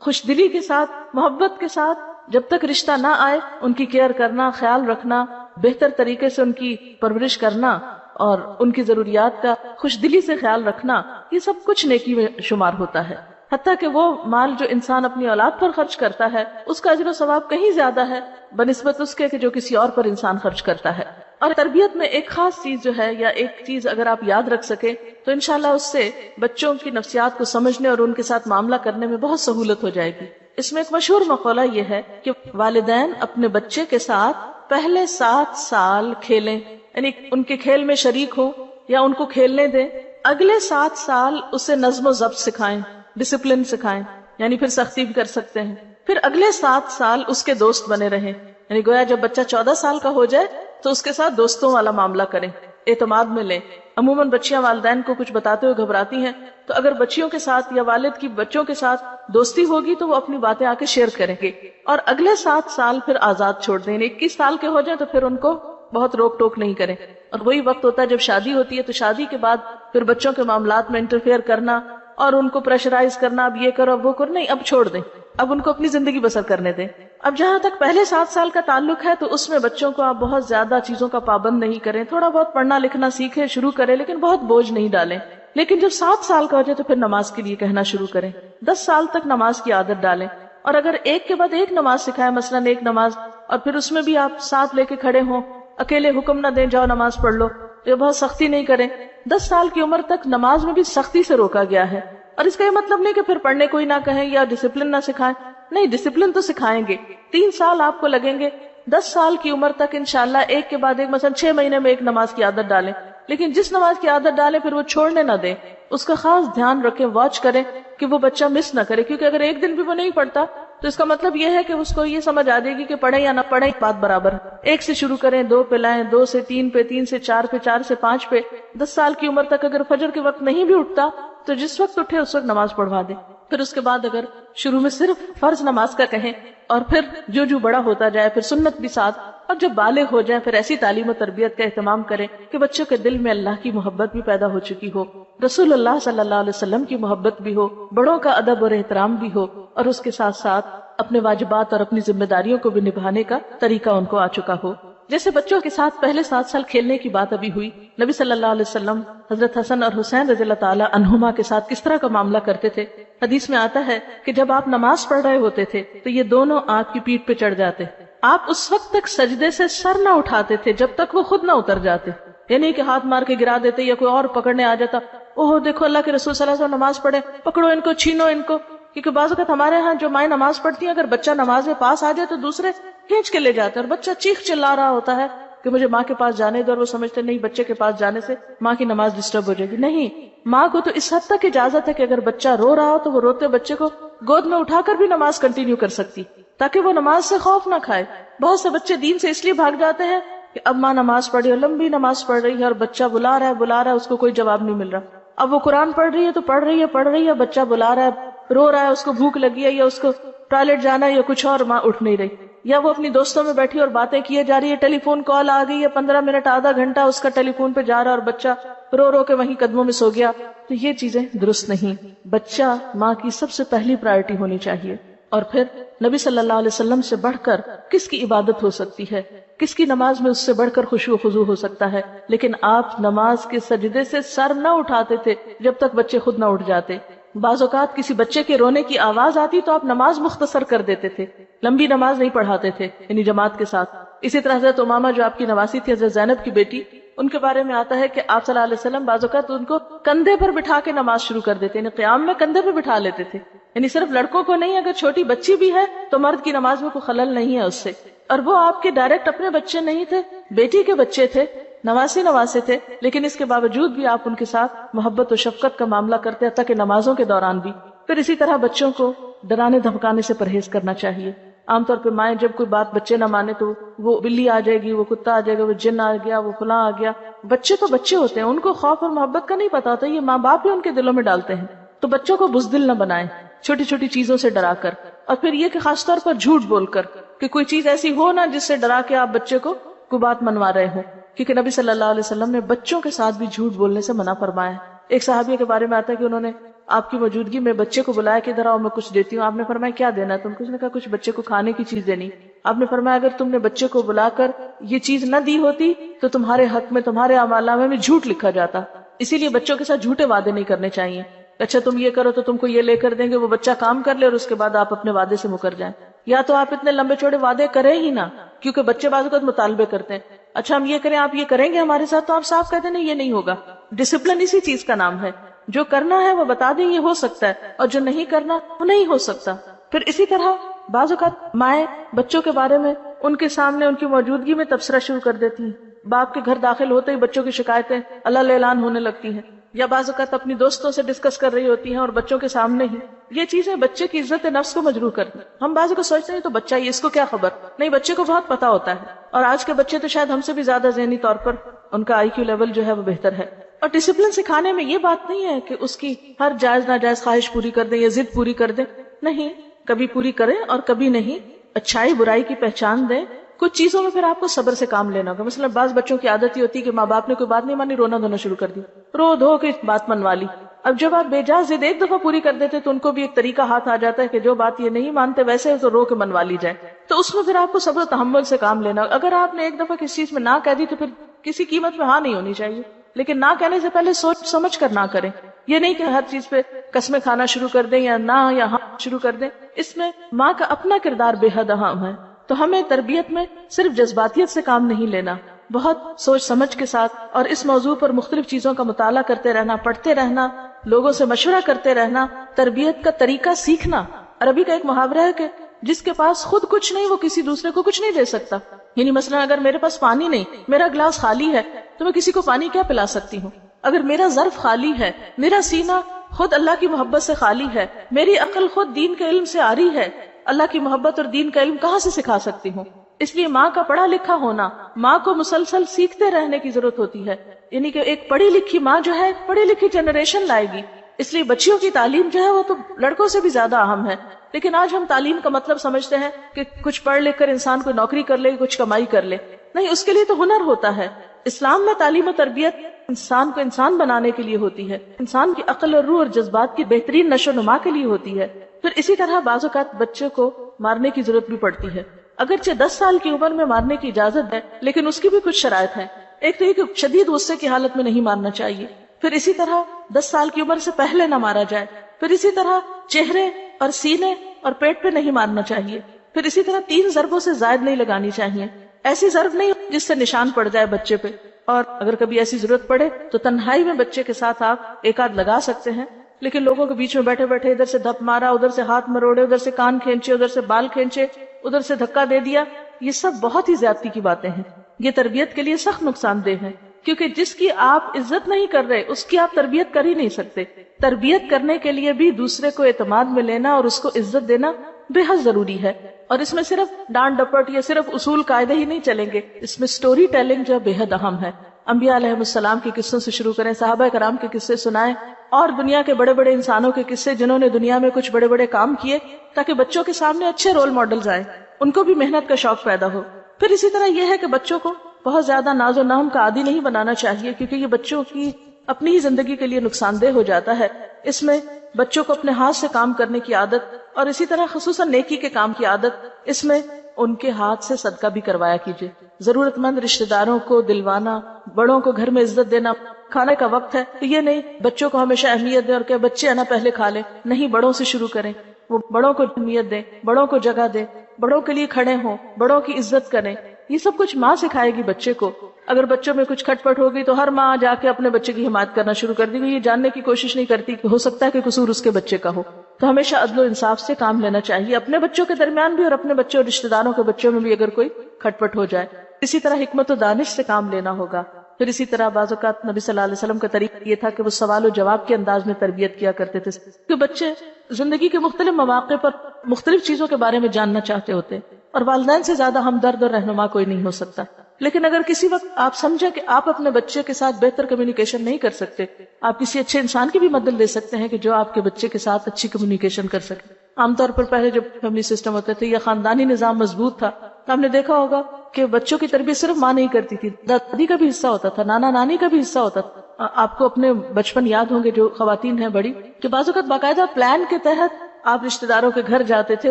خوش دلی کے ساتھ، محبت کے ساتھ جب تک رشتہ نہ آئے ان کی کیئر کرنا، خیال رکھنا، بہتر طریقے سے ان کی پرورش کرنا اور ان کی ضروریات کا خوش دلی سے خیال رکھنا، یہ سب کچھ نیکی میں شمار ہوتا ہے۔ حتیٰ کہ وہ مال جو انسان اپنی اولاد پر خرچ کرتا ہے اس کا اجر و ثواب کہیں زیادہ ہے بنسبت اس کے کہ جو کسی اور پر انسان خرچ کرتا ہے۔ اور تربیت میں ایک خاص چیز جو ہے، یا ایک چیز اگر آپ یاد رکھ سکیں تو انشاءاللہ اس سے بچوں کی نفسیات کو سمجھنے اور ان کے ساتھ معاملہ کرنے میں بہت سہولت ہو جائے گی۔ اس میں ایک مشہور مقولہ یہ ہے کہ والدین اپنے بچے کے ساتھ پہلے 7 سال کھیلیں، یعنی ان کے کھیل میں شریک ہوں یا ان کو کھیلنے دیں، اگلے 7 سال اسے نظم و ضبط سکھائیں، ڈسپلن سکھائیں، یعنی پھر سختی بھی کر سکتے ہیں، پھر اگلے 7 سال اس کے دوست بنے رہیں، یعنی گویا جب بچہ 14 سال کا ہو جائے تو اس کے ساتھ دوستوں والا معاملہ کریں، اعتماد میں لیں۔ عموماً بچیاں والدین کو کچھ بتاتے ہوئے گھبراتی ہیں، تو اگر بچیوں کے ساتھ یا والد کی بچوں کے ساتھ دوستی ہوگی تو وہ اپنی باتیں آ کے شیئر کریں گے، اور اگلے 7 سال پھر آزاد چھوڑ دیں، 21 سال کے ہو جائیں تو پھر ان کو بہت روک ٹوک نہیں کریں۔ اور وہی وقت ہوتا ہے جب شادی ہوتی ہے، تو شادی کے بعد پھر بچوں کے معاملات میں انٹرفیئر کرنا اور ان کو پریشرائز کرنا، اب یہ کرو اب وہ کرو، نہیں، اب چھوڑ دیں، اب ان کو اپنی زندگی بسر کرنے دیں۔ اب جہاں تک پہلے 7 سال کا تعلق ہے تو اس میں بچوں کو آپ بہت زیادہ چیزوں کا پابند نہیں کریں، تھوڑا بہت پڑھنا لکھنا سیکھیں، شروع کریں، لیکن بہت بوجھ نہیں ڈالیں۔ لیکن جب 7 سال کا ہو جائے تو پھر نماز کے لیے کہنا شروع کریں، 10 سال تک نماز کی عادت ڈالیں، اور اگر ایک کے بعد ایک نماز سکھائیں، مثلاً ایک نماز، اور پھر اس میں بھی آپ ساتھ لے کے کھڑے ہوں، اکیلے حکم نہ دیں جاؤ نماز پڑھ لو، یہ بہت سختی نہیں کریں۔ 10 سال کی عمر تک نماز میں بھی سختی سے روکا گیا ہے، اور اس کا یہ مطلب نہیں کہ پھر پڑھنے کو ہی نہ کہیں یا ڈسپلن نہ سکھائیں، نہیں، ڈسپلن تو سکھائیں گے۔ 3 سال آپ کو لگیں گے، 10 سال کی عمر تک انشاءاللہ ایک کے بعد ایک، مثلا 6 مہینے میں ایک نماز کی عادت ڈالیں، لیکن جس نماز کی عادت ڈالیں پھر وہ چھوڑنے نہ دیں، اس کا خاص دھیان رکھیں، واچ کریں کہ وہ بچہ مس نہ کرے، کیونکہ اگر ایک دن بھی وہ نہیں پڑھتا تو اس کا مطلب یہ ہے کہ اس کو یہ سمجھ آ جائے گی کہ پڑھے یا نہ پڑھے بات برابر ہے۔ 1 سے شروع کریں، 2 پہ لائیں، 2 سے 3 پہ، 3 سے 4 پہ، 4 سے 5 پہ۔ 10 سال کی عمر تک اگر فجر کے وقت نہیں بھی اٹھتا تو جس وقت اٹھے اس وقت نماز پڑھوا دیں۔ پھر اس کے بعد اگر شروع میں صرف فرض نماز کا کہیں، اور پھر جو جو بڑا ہوتا جائے پھر سنت بھی ساتھ، اور جب بالغ ہو جائیں پھر ایسی تعلیم و تربیت کا اہتمام کریں کہ بچوں کے دل میں اللہ کی محبت بھی پیدا ہو چکی ہو، رسول اللہ صلی اللہ علیہ وسلم کی محبت بھی ہو، بڑوں کا ادب اور احترام بھی ہو، اور اس کے ساتھ ساتھ اپنے واجبات اور اپنی ذمہ داریوں کو بھی نبھانے کا طریقہ ان کو آ چکا ہو۔ جیسے بچوں کے ساتھ پہلے 7 سال کھیلنے کی بات ابھی ہوئی، نبی صلی اللہ علیہ وسلم حضرت حسن اور حسین رضی اللہ تعالی عنہما کے ساتھ کس طرح کا معاملہ کرتے تھے۔ حدیث میں آتا ہے کہ جب آپ نماز پڑھ رہے ہوتے تھے تو یہ دونوں آپ کی پیٹھ پہ چڑھ جاتے، آپ اس وقت تک سجدے سے سر نہ اٹھاتے تھے جب تک وہ خود نہ اتر جاتے، یعنی کہ ہاتھ مار کے گرا دیتے یا کوئی اور پکڑنے آ جاتا، اوہ دیکھو اللہ کے رسول صلی اللہ علیہ وسلم نماز پڑھے، پکڑو ان کو، چھینو ان کو۔ کیونکہ بعض اوقات ہمارے ہاں جو مائیں نماز پڑھتی ہیں اگر بچہ نماز میں پاس آ جائے تو دوسرے کھینچ کے لے جاتے ہیں، اور بچہ چیخ چلا رہا ہوتا ہے کہ مجھے ماں کے پاس جانے دو، اور وہ سمجھتے نہیں بچے کے پاس جانے سے ماں کی نماز ڈسٹرب ہو جائے گی۔ نہیں، ماں کو تو اس حد تک اجازت ہے کہ اگر بچہ رو رہا ہو تو وہ روتے بچے کو گود میں اٹھا کر بھی نماز کنٹینیو کر سکتی، تاکہ وہ نماز سے خوف نہ کھائے۔ بہت سے بچے دین سے اس لیے بھاگ جاتے ہیں کہ اب ماں نماز پڑھ رہی ہے، لمبی نماز پڑھ رہی ہے، اور بچہ بلا رہا ہے، اس کو کوئی جواب نہیں مل رہا۔ اب وہ قرآن پڑھ رہی ہے تو پڑھ رہی ہے، بچہ بلا رہا ہے، رو رہا ہے، اس کو بھوک لگی ہے یا اس کو ٹوائلٹ جانا ہے یا کچھ اور، ماں اٹھ نہیں رہی، یا وہ اپنی دوستوں میں بیٹھی اور باتیں کیے جا رہی ہے، ٹیلی فون کال آ گئی ہے، 15 منٹ آدھا گھنٹہ اس کا ٹیلی فون پہ جا رہا ہے اور بچہ رو رو کے وہیں قدموں میں سو گیا، تو یہ چیزیں درست نہیں۔ بچہ ماں کی سب سے پہلی پرائرٹی ہونی چاہیے۔ اور پھر نبی صلی اللہ علیہ وسلم سے بڑھ کر کس کی عبادت ہو سکتی ہے، کس کی نماز میں اس سے بڑھ کر خشوع و خضوع ہو سکتا ہے، لیکن آپ نماز کے سجدے سے سر نہ اٹھاتے تھے جب تک بچے خود نہ اٹھ جاتے۔ بعض اوقات کسی بچے کے رونے کی آواز آتی تو آپ نماز مختصر کر دیتے تھے، لمبی نماز نہیں پڑھاتے تھے، یعنی جماعت کے ساتھ۔ اسی طرح حضرت امامہ جو آپ کی نواسی تھی، حضرت زینب کی بیٹی، ان کے بارے میں آتا ہے کہ آپ صلی اللہ علیہ وسلم بعض اوقات ان کو کندھے پر بٹھا کے نماز شروع کر دیتے، یعنی قیام میں کندھے پہ بٹھا لیتے تھے، یعنی صرف لڑکوں کو نہیں، اگر چھوٹی بچی بھی ہے تو مرد کی نماز میں کوئی خلل نہیں ہے اس سے. اور وہ آپ کے ڈائریکٹ اپنے بچے نہیں تھے، بیٹی کے بچے تھے، نواسے تھے، لیکن اس کے باوجود بھی آپ ان کے ساتھ محبت و شفقت کا معاملہ کرتے حتیٰ کہ نمازوں کے دوران بھی. پھر اسی طرح بچوں کو ڈرانے دھمکانے سے پرہیز کرنا چاہیے. عام طور پہ مائیں جب کوئی بات بچے نہ مانے تو وہ بلی آ جائے گی، وہ کتا آ جائے گا، وہ جن آ گیا، وہ فلاں آ گیا. بچے تو بچے ہوتے ہیں، ان کو خوف اور محبت کا نہیں پتا ہوتا، یہ ماں باپ ہی ان کے دلوں میں ڈالتے ہیں. تو بچوں کو بزدل نہ بنائیں چھوٹی چھوٹی چیزوں سے ڈرا کر، اور پھر یہ کہ خاص طور پر جھوٹ بول کر کہ کوئی چیز ایسی ہو نا جس سے ڈرا کے آپ بچے کو کوئی بات منوا رہے ہوں، کیونکہ نبی صلی اللہ علیہ وسلم نے بچوں کے ساتھ بھی جھوٹ بولنے سے منع فرمایا ہے. ایک صحابی کے بارے میں آتا ہے کہ انہوں نے آپ کی موجودگی میں بچے کو بلایا کہ ادھر آؤ میں کچھ دیتی ہوں. آپ نے فرمایا کیا دینا ہے تم؟ کچھ نے کہا کچھ بچے کو کھانے کی چیز دینی. آپ نے فرمایا اگر تم نے بچے کو بلا کر یہ چیز نہ دی ہوتی تو تمہارے حق میں تمہارے اعمالنامے میں جھوٹ لکھا جاتا. اسی لیے بچوں کے ساتھ جھوٹے وعدے نہیں کرنے چاہیے. اچھا تم یہ کرو تو تم کو یہ لے کر دیں گے، وہ بچہ کام کر لے اور اس کے بعد آپ اپنے وعدے سے مکر جائیں. یا تو آپ اتنے لمبے چوڑے وعدے کریں ہی نہ، کیونکہ بچے بعض اوقات مطالبے کرتے ہیں، اچھا ہم یہ کریں، آپ یہ کریں گے ہمارے ساتھ، تو آپ صاف کہتے ہیں یہ نہیں ہوگا. ڈسپلن اسی چیز کا نام ہے، جو کرنا ہے وہ بتا دیں یہ ہو سکتا ہے، اور جو نہیں کرنا وہ نہیں ہو سکتا. پھر اسی طرح بعض اوقات مائیں بچوں کے بارے میں ان کے سامنے ان کی موجودگی میں تبصرہ شروع کر دیتی ہیں. باپ کے گھر داخل ہوتے ہی بچوں کی شکایتیں اللہ اعلان ہونے لگتی ہیں، یا بعض اوقات اپنی دوستوں سے ڈسکس کر رہی ہوتی ہیں اور بچوں کے سامنے ہی. یہ چیزیں بچے کی عزت نفس کو مجروح کرتی ہیں. ہم بعض اوقات سوچتے ہیں تو بچہ ہی، اس کو کیا خبر. نہیں، بچے کو بہت پتا ہوتا ہے، اور آج کے بچے تو شاید ہم سے بھی زیادہ ذہنی طور پر ان کا IQ لیول جو ہے وہ بہتر ہے. اور ڈسپلن سکھانے میں یہ بات نہیں ہے کہ اس کی ہر جائز ناجائز خواہش پوری کر دیں یا ضد پوری کر دیں. نہیں، کبھی پوری کریں اور کبھی نہیں. اچھائی برائی کی پہچان دیں. کچھ چیزوں میں پھر آپ کو صبر سے کام لینا ہوگا. مثلا بعض بچوں کی عادت یہ ہوتی ہے کہ ماں باپ نے کوئی بات نہیں مانی، رونا دھونا شروع کر دی، رو دھو کے بات منوا لی. اب جب آپ بے جا ضد ایک دفعہ پوری کر دیتے تو ان کو بھی ایک طریقہ ہاتھ آ جاتا ہے کہ جو بات یہ نہیں مانتے ویسے تو رو کے منوا لی جائے. تو اس میں پھر آپ کو صبر و تحمل سے کام لینا ہوگا. اگر آپ نے ایک دفعہ کسی چیز میں نہ کہہ دی تو پھر کسی قیمت میں ہاں نہیں ہونی چاہیے. لیکن نہ کہنے سے پہلے سوچ سمجھ کر نہ کریں. یہ نہیں کہ ہر چیز پہ قسمیں کھانا شروع کر دیں یا نہ یا ہاں شروع کر دیں. اس میں ماں کا اپنا کردار بے حد اہم ہے. تو ہمیں تربیت میں صرف جذباتیت سے کام نہیں لینا، بہت سوچ سمجھ کے ساتھ، اور اس موضوع پر مختلف چیزوں کا مطالعہ کرتے رہنا، پڑھتے رہنا، لوگوں سے مشورہ کرتے رہنا، تربیت کا طریقہ سیکھنا. عربی کا ایک محاورہ ہے کہ جس کے پاس خود کچھ نہیں وہ کسی دوسرے کو کچھ نہیں دے سکتا. یعنی مثلا اگر میرے پاس پانی نہیں، میرا گلاس خالی ہے، تو میں کسی کو پانی کیا پلا سکتی ہوں؟ اگر میرا ظرف خالی ہے، میرا سینہ خود اللہ کی محبت سے خالی ہے، میری عقل خود دین کے علم سے آری ہے، اللہ کی محبت اور دین کا علم کہاں سے سکھا سکتی ہوں؟ اس لیے ماں کا پڑھا لکھا ہونا، ماں کو مسلسل سیکھتے رہنے کی ضرورت ہوتی ہے. یعنی کہ ایک پڑھی لکھی ماں جو ہے پڑھی لکھی جنریشن لائے گی. اس لیے بچیوں کی تعلیم جو ہے وہ تو لڑکوں سے بھی زیادہ اہم ہے. لیکن آج ہم تعلیم کا مطلب سمجھتے ہیں کہ کچھ پڑھ لکھ کر انسان کو نوکری کر لے، کچھ کمائی کر لے. نہیں، اس کے لیے تو ہنر ہوتا ہے. اسلام میں تعلیم و تربیت انسان کو انسان بنانے کے لیے ہوتی ہے، انسان کی عقل اور روح اور جذبات کی بہترین نشو و نما کے لیے ہوتی ہے. پھر اسی طرح بعض اوقات بچوں کو مارنے کی ضرورت بھی پڑتی ہے. اگرچہ 10 سال کی عمر میں مارنے کی اجازت ہے، لیکن اس کی بھی کچھ شرائط ہیں. ایک تو یہ کہ شدید غصے کی حالت میں نہیں مارنا چاہیے. پھر اسی طرح 10 سال کی عمر سے پہلے نہ مارا جائے. پھر اسی طرح چہرے اور سینے اور پیٹ پہ نہیں مارنا چاہیے. پھر اسی طرح 3 ضربوں سے زائد نہیں لگانی چاہیے. ایسی ضرب نہیں جس سے نشان پڑ جائے بچے پہ. اور اگر کبھی ایسی ضرورت پڑے تو تنہائی میں بچے کے ساتھ آپ ایک آدھ لگا سکتے ہیں. لیکن لوگوں کے بیچ میں بیٹھے بیٹھے ادھر سے دھپ مارا، ادھر سے ہاتھ مروڑے، ادھر سے کان کھینچے، ادھر سے بال کھینچے، ادھر سے دھکا دے دیا، یہ سب بہت ہی زیادتی کی باتیں ہیں. یہ تربیت کے لیے سخت نقصان دہ ہے، کیونکہ جس کی آپ عزت نہیں کر رہے اس کی آپ تربیت کر ہی نہیں سکتے. تربیت کرنے کے لیے بھی دوسرے کو اعتماد میں لینا اور اس کو عزت دینا بے حد ضروری ہے. اور اس میں صرف ڈانٹ ڈپٹ یا صرف اصول قاعدے ہی نہیں چلیں گے، اس میں سٹوری ٹیلنگ جو بے حد اہم ہے. انبیاء علیہ السلام کے قصوں سے شروع کریں، صحابہ کرام کے قصے سنائیں، اور دنیا کے بڑے بڑے انسانوں کے قصے جنہوں نے دنیا میں کچھ بڑے بڑے کام کیے، تاکہ بچوں کے سامنے اچھے رول ماڈلز آئیں، ان کو بھی محنت کا شوق پیدا ہو. پھر اسی طرح یہ ہے کہ بچوں کو بہت زیادہ ناز و نہم کا عادی نہیں بنانا چاہیے، کیونکہ یہ بچوں کی اپنی ہی زندگی کے لیے نقصان دہ ہو جاتا ہے. اس میں بچوں کو اپنے ہاتھ سے کام کرنے کی عادت، اور اسی طرح خصوصاً نیکی کے کام کی عادت، اس میں ان کے ہاتھ سے صدقہ بھی کروایا کیجیے. ضرورت مند رشتہ داروں کو دلوانا، بڑوں کو گھر میں عزت دینا. کھانے کا وقت ہے تو یہ نہیں بچوں کو ہمیشہ اہمیت دیں اور کہ بچے ہے نا پہلے کھا لیں. نہیں، بڑوں سے شروع کریں، وہ بڑوں کو اہمیت دیں، بڑوں کو جگہ دیں، بڑوں کے لیے کھڑے ہوں، بڑوں کی عزت کریں. یہ سب کچھ ماں سکھائے گی بچے کو. اگر بچوں میں کچھ کھٹ پٹ ہوگی تو ہر ماں جا کے اپنے بچے کی حمایت کرنا شروع کر دی گئی، یہ جاننے کی کوشش نہیں کرتی کہ ہو سکتا ہے کہ قصور اس کے بچے کا ہو. تو ہمیشہ عدل و انصاف سے کام لینا چاہیے، اپنے بچوں کے درمیان بھی اور اپنے بچوں اور رشتہ داروں کے بچوں میں بھی اگر کوئی کھٹ پٹ ہو جائے. اسی طرح حکمت و دانش سے کام لینا ہوگا. پھر اسی طرح بعض اوقات نبی صلی اللہ علیہ وسلم کا طریقہ یہ تھا کہ وہ سوال و جواب کے انداز میں تربیت کیا کرتے تھے، کہ بچے زندگی کے مختلف مواقع پر مختلف چیزوں کے بارے میں جاننا چاہتے ہوتے، اور والدین سے زیادہ ہمدرد اور رہنما کوئی نہیں ہو سکتا. لیکن اگر کسی وقت آپ سمجھیں کہ آپ اپنے بچے کے ساتھ بہتر کمیونیکیشن نہیں کر سکتے، آپ کسی اچھے انسان کی بھی مدد لے سکتے ہیں کہ جو آپ کے بچے کے ساتھ اچھی کمیونیکیشن کر سکے. عام طور پر پہلے جب فیملی سسٹم ہوتے تھے یا خاندانی نظام مضبوط تھا تو ہم نے دیکھا ہوگا کہ بچوں کی تربیت صرف ماں نہیں کرتی تھی، دادی کا بھی حصہ ہوتا تھا، نانا نانی کا بھی حصہ ہوتا تھا. آپ کو اپنے بچپن یاد ہوں گے جو خواتین ہیں بڑی، کہ بعض اوقات باقاعدہ پلان کے تحت آپ رشتہ داروں کے گھر جاتے تھے،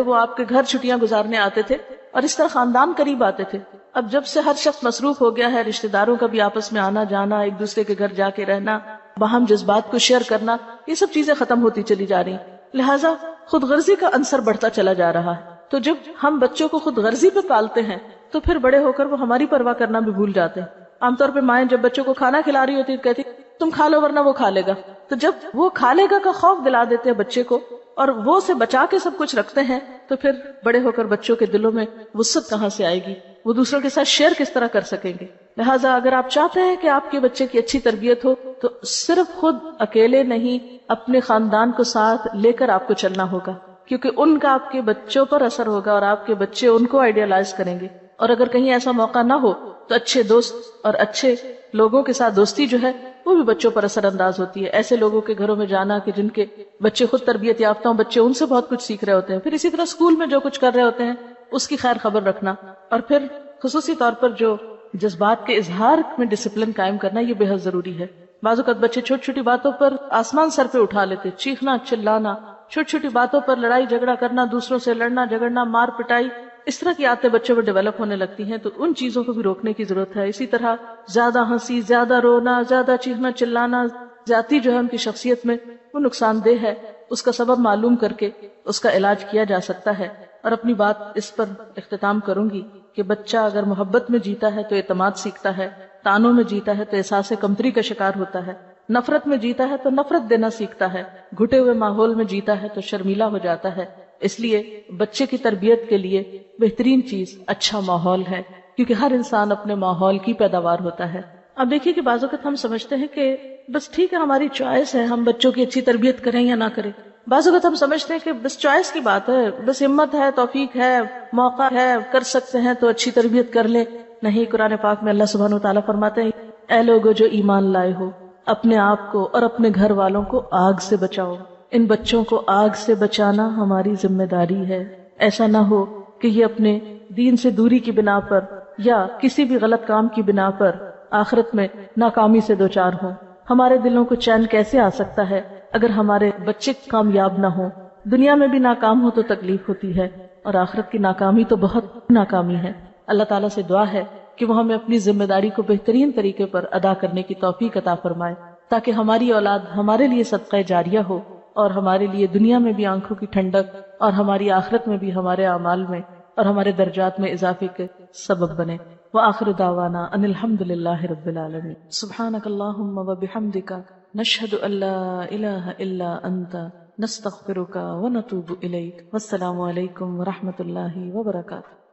وہ آپ کے گھر چھٹیاں گزارنے آتے تھے اور اس طرح خاندان قریب آتے تھے. اب جب سے ہر شخص مصروف ہو گیا ہے، رشتہ داروں کا بھی آپس میں آنا جانا، ایک دوسرے کے گھر جا کے رہنا، باہم جذبات کو شیئر کرنا، یہ سب چیزیں ختم ہوتی چلی جا رہی، لہٰذا خود غرضی کا عنصر بڑھتا چلا جا رہا ہے. تو جب ہم بچوں کو خود غرضی پہ پالتے ہیں تو پھر بڑے ہو کر وہ ہماری پرواہ کرنا بھی بھول جاتے ہیں. عام طور پہ مائیں جب بچوں کو کھانا کھلا رہی ہوتی کہتی تم کھا لو ورنہ وہ کھا لے گا، تو جب وہ کھا لے گا کا خوف دلا دیتے ہیں بچے کو اور وہ سے بچا کے سب کچھ رکھتے ہیں، تو پھر بڑے ہو کر بچوں کے دلوں میں وسعت کہاں سے آئے گی، وہ دوسروں کے ساتھ شیئر کس طرح کر سکیں گے. لہٰذا اگر آپ چاہتے ہیں کہ آپ کے بچے کی اچھی تربیت ہو تو صرف خود اکیلے نہیں، اپنے خاندان کو ساتھ لے کر آپ کو چلنا ہوگا، کیونکہ ان کا آپ کے بچوں پر اثر ہوگا اور آپ کے بچے ان کو آئیڈیالائز کریں گے. اور اگر کہیں ایسا موقع نہ ہو تو اچھے دوست اور اچھے لوگوں کے ساتھ دوستی جو ہے وہ بھی بچوں پر اثر انداز ہوتی ہے. ایسے لوگوں کے گھروں میں جانا کہ جن کے بچے خود تربیت یافتہ ہوں، بچے ان سے بہت کچھ سیکھ رہے ہوتے ہیں. پھر اسی طرح اسکول میں جو کچھ کر رہے ہوتے ہیں اس کی خیر خبر رکھنا، اور پھر خصوصی طور پر جو جذبات کے اظہار میں ڈسپلن قائم کرنا، یہ بے حد ضروری ہے. بعض اوقات بچے چھوٹی چھوٹی باتوں پر آسمان سر پہ اٹھا لیتے، چیخنا چلانا، چھوٹی چھوٹی باتوں پر لڑائی جھگڑا کرنا، دوسروں سے لڑنا جھگڑنا، مار پٹائی، اس طرح کی عادتیں بچوں میں ڈیولپ ہونے لگتی ہیں. تو ان چیزوں کو بھی روکنے کی ضرورت ہے. اسی طرح زیادہ ہنسی، زیادہ رونا، زیادہ چیخنا چلانا، زیادتی جو ہے ان کی شخصیت میں وہ نقصان دہ ہے. اس کا سبب معلوم کر کے اس کا علاج کیا جا سکتا ہے. اور اپنی بات اس پر اختتام کروں گی کہ بچہ اگر محبت میں جیتا ہے تو اعتماد سیکھتا ہے، تانوں میں جیتا ہے تو احساس کمتری کا شکار ہوتا ہے، نفرت میں جیتا ہے تو نفرت دینا سیکھتا ہے، گھٹے ہوئے ماحول میں جیتا ہے تو شرمیلا ہو جاتا ہے. اس لیے بچے کی تربیت کے لیے بہترین چیز اچھا ماحول ہے، کیونکہ ہر انسان اپنے ماحول کی پیداوار ہوتا ہے. اب دیکھیے کہ بعض اوقات ہم سمجھتے ہیں کہ بس ٹھیک ہے ہماری چوائس ہے، ہم بچوں کی اچھی تربیت کریں یا نہ کریں. بعض اوقات ہم سمجھتے ہیں کہ بس چوائس کی بات ہے، بس ہمت ہے، توفیق ہے، موقع ہے، کر سکتے ہیں تو اچھی تربیت کر لیں. نہیں، قرآن پاک میں اللہ سبحانہ وتعالیٰ فرماتے ہیں اے لوگو جو ایمان لائے ہو، اپنے آپ کو اور اپنے گھر والوں کو آگ سے بچاؤ. ان بچوں کو آگ سے بچانا ہماری ذمہ داری ہے. ایسا نہ ہو کہ یہ اپنے دین سے دوری کی بنا پر یا کسی بھی غلط کام کی بنا پر آخرت میں ناکامی سے دوچار ہوں. ہمارے دلوں کو چین کیسے آ سکتا ہے اگر ہمارے بچے کامیاب نہ ہوں؟ دنیا میں بھی ناکام ہو تو تکلیف ہوتی ہے، اور آخرت کی ناکامی تو بہت ناکامی ہے. اللہ تعالیٰ سے دعا ہے کہ وہ ہمیں اپنی ذمہ داری کو بہترین طریقے پر ادا کرنے کی توفیق عطا فرمائے، تاکہ ہماری اولاد ہمارے لیے صدقہ جاریہ ہو اور ہمارے لیے دنیا میں بھی آنکھوں کی ٹھنڈک اور ہماری آخرت میں بھی ہمارے اعمال میں اور ہمارے درجات میں اضافے کے سبب بنے. وآخر دعوانا ان الحمد للہ رب العالمین. سبحانک اللہم وبحمدک نشہد ان لا الہ الا انت نستغفرک ونتوب الیک. والسلام علیکم ورحمۃ اللہ وبرکاتہ.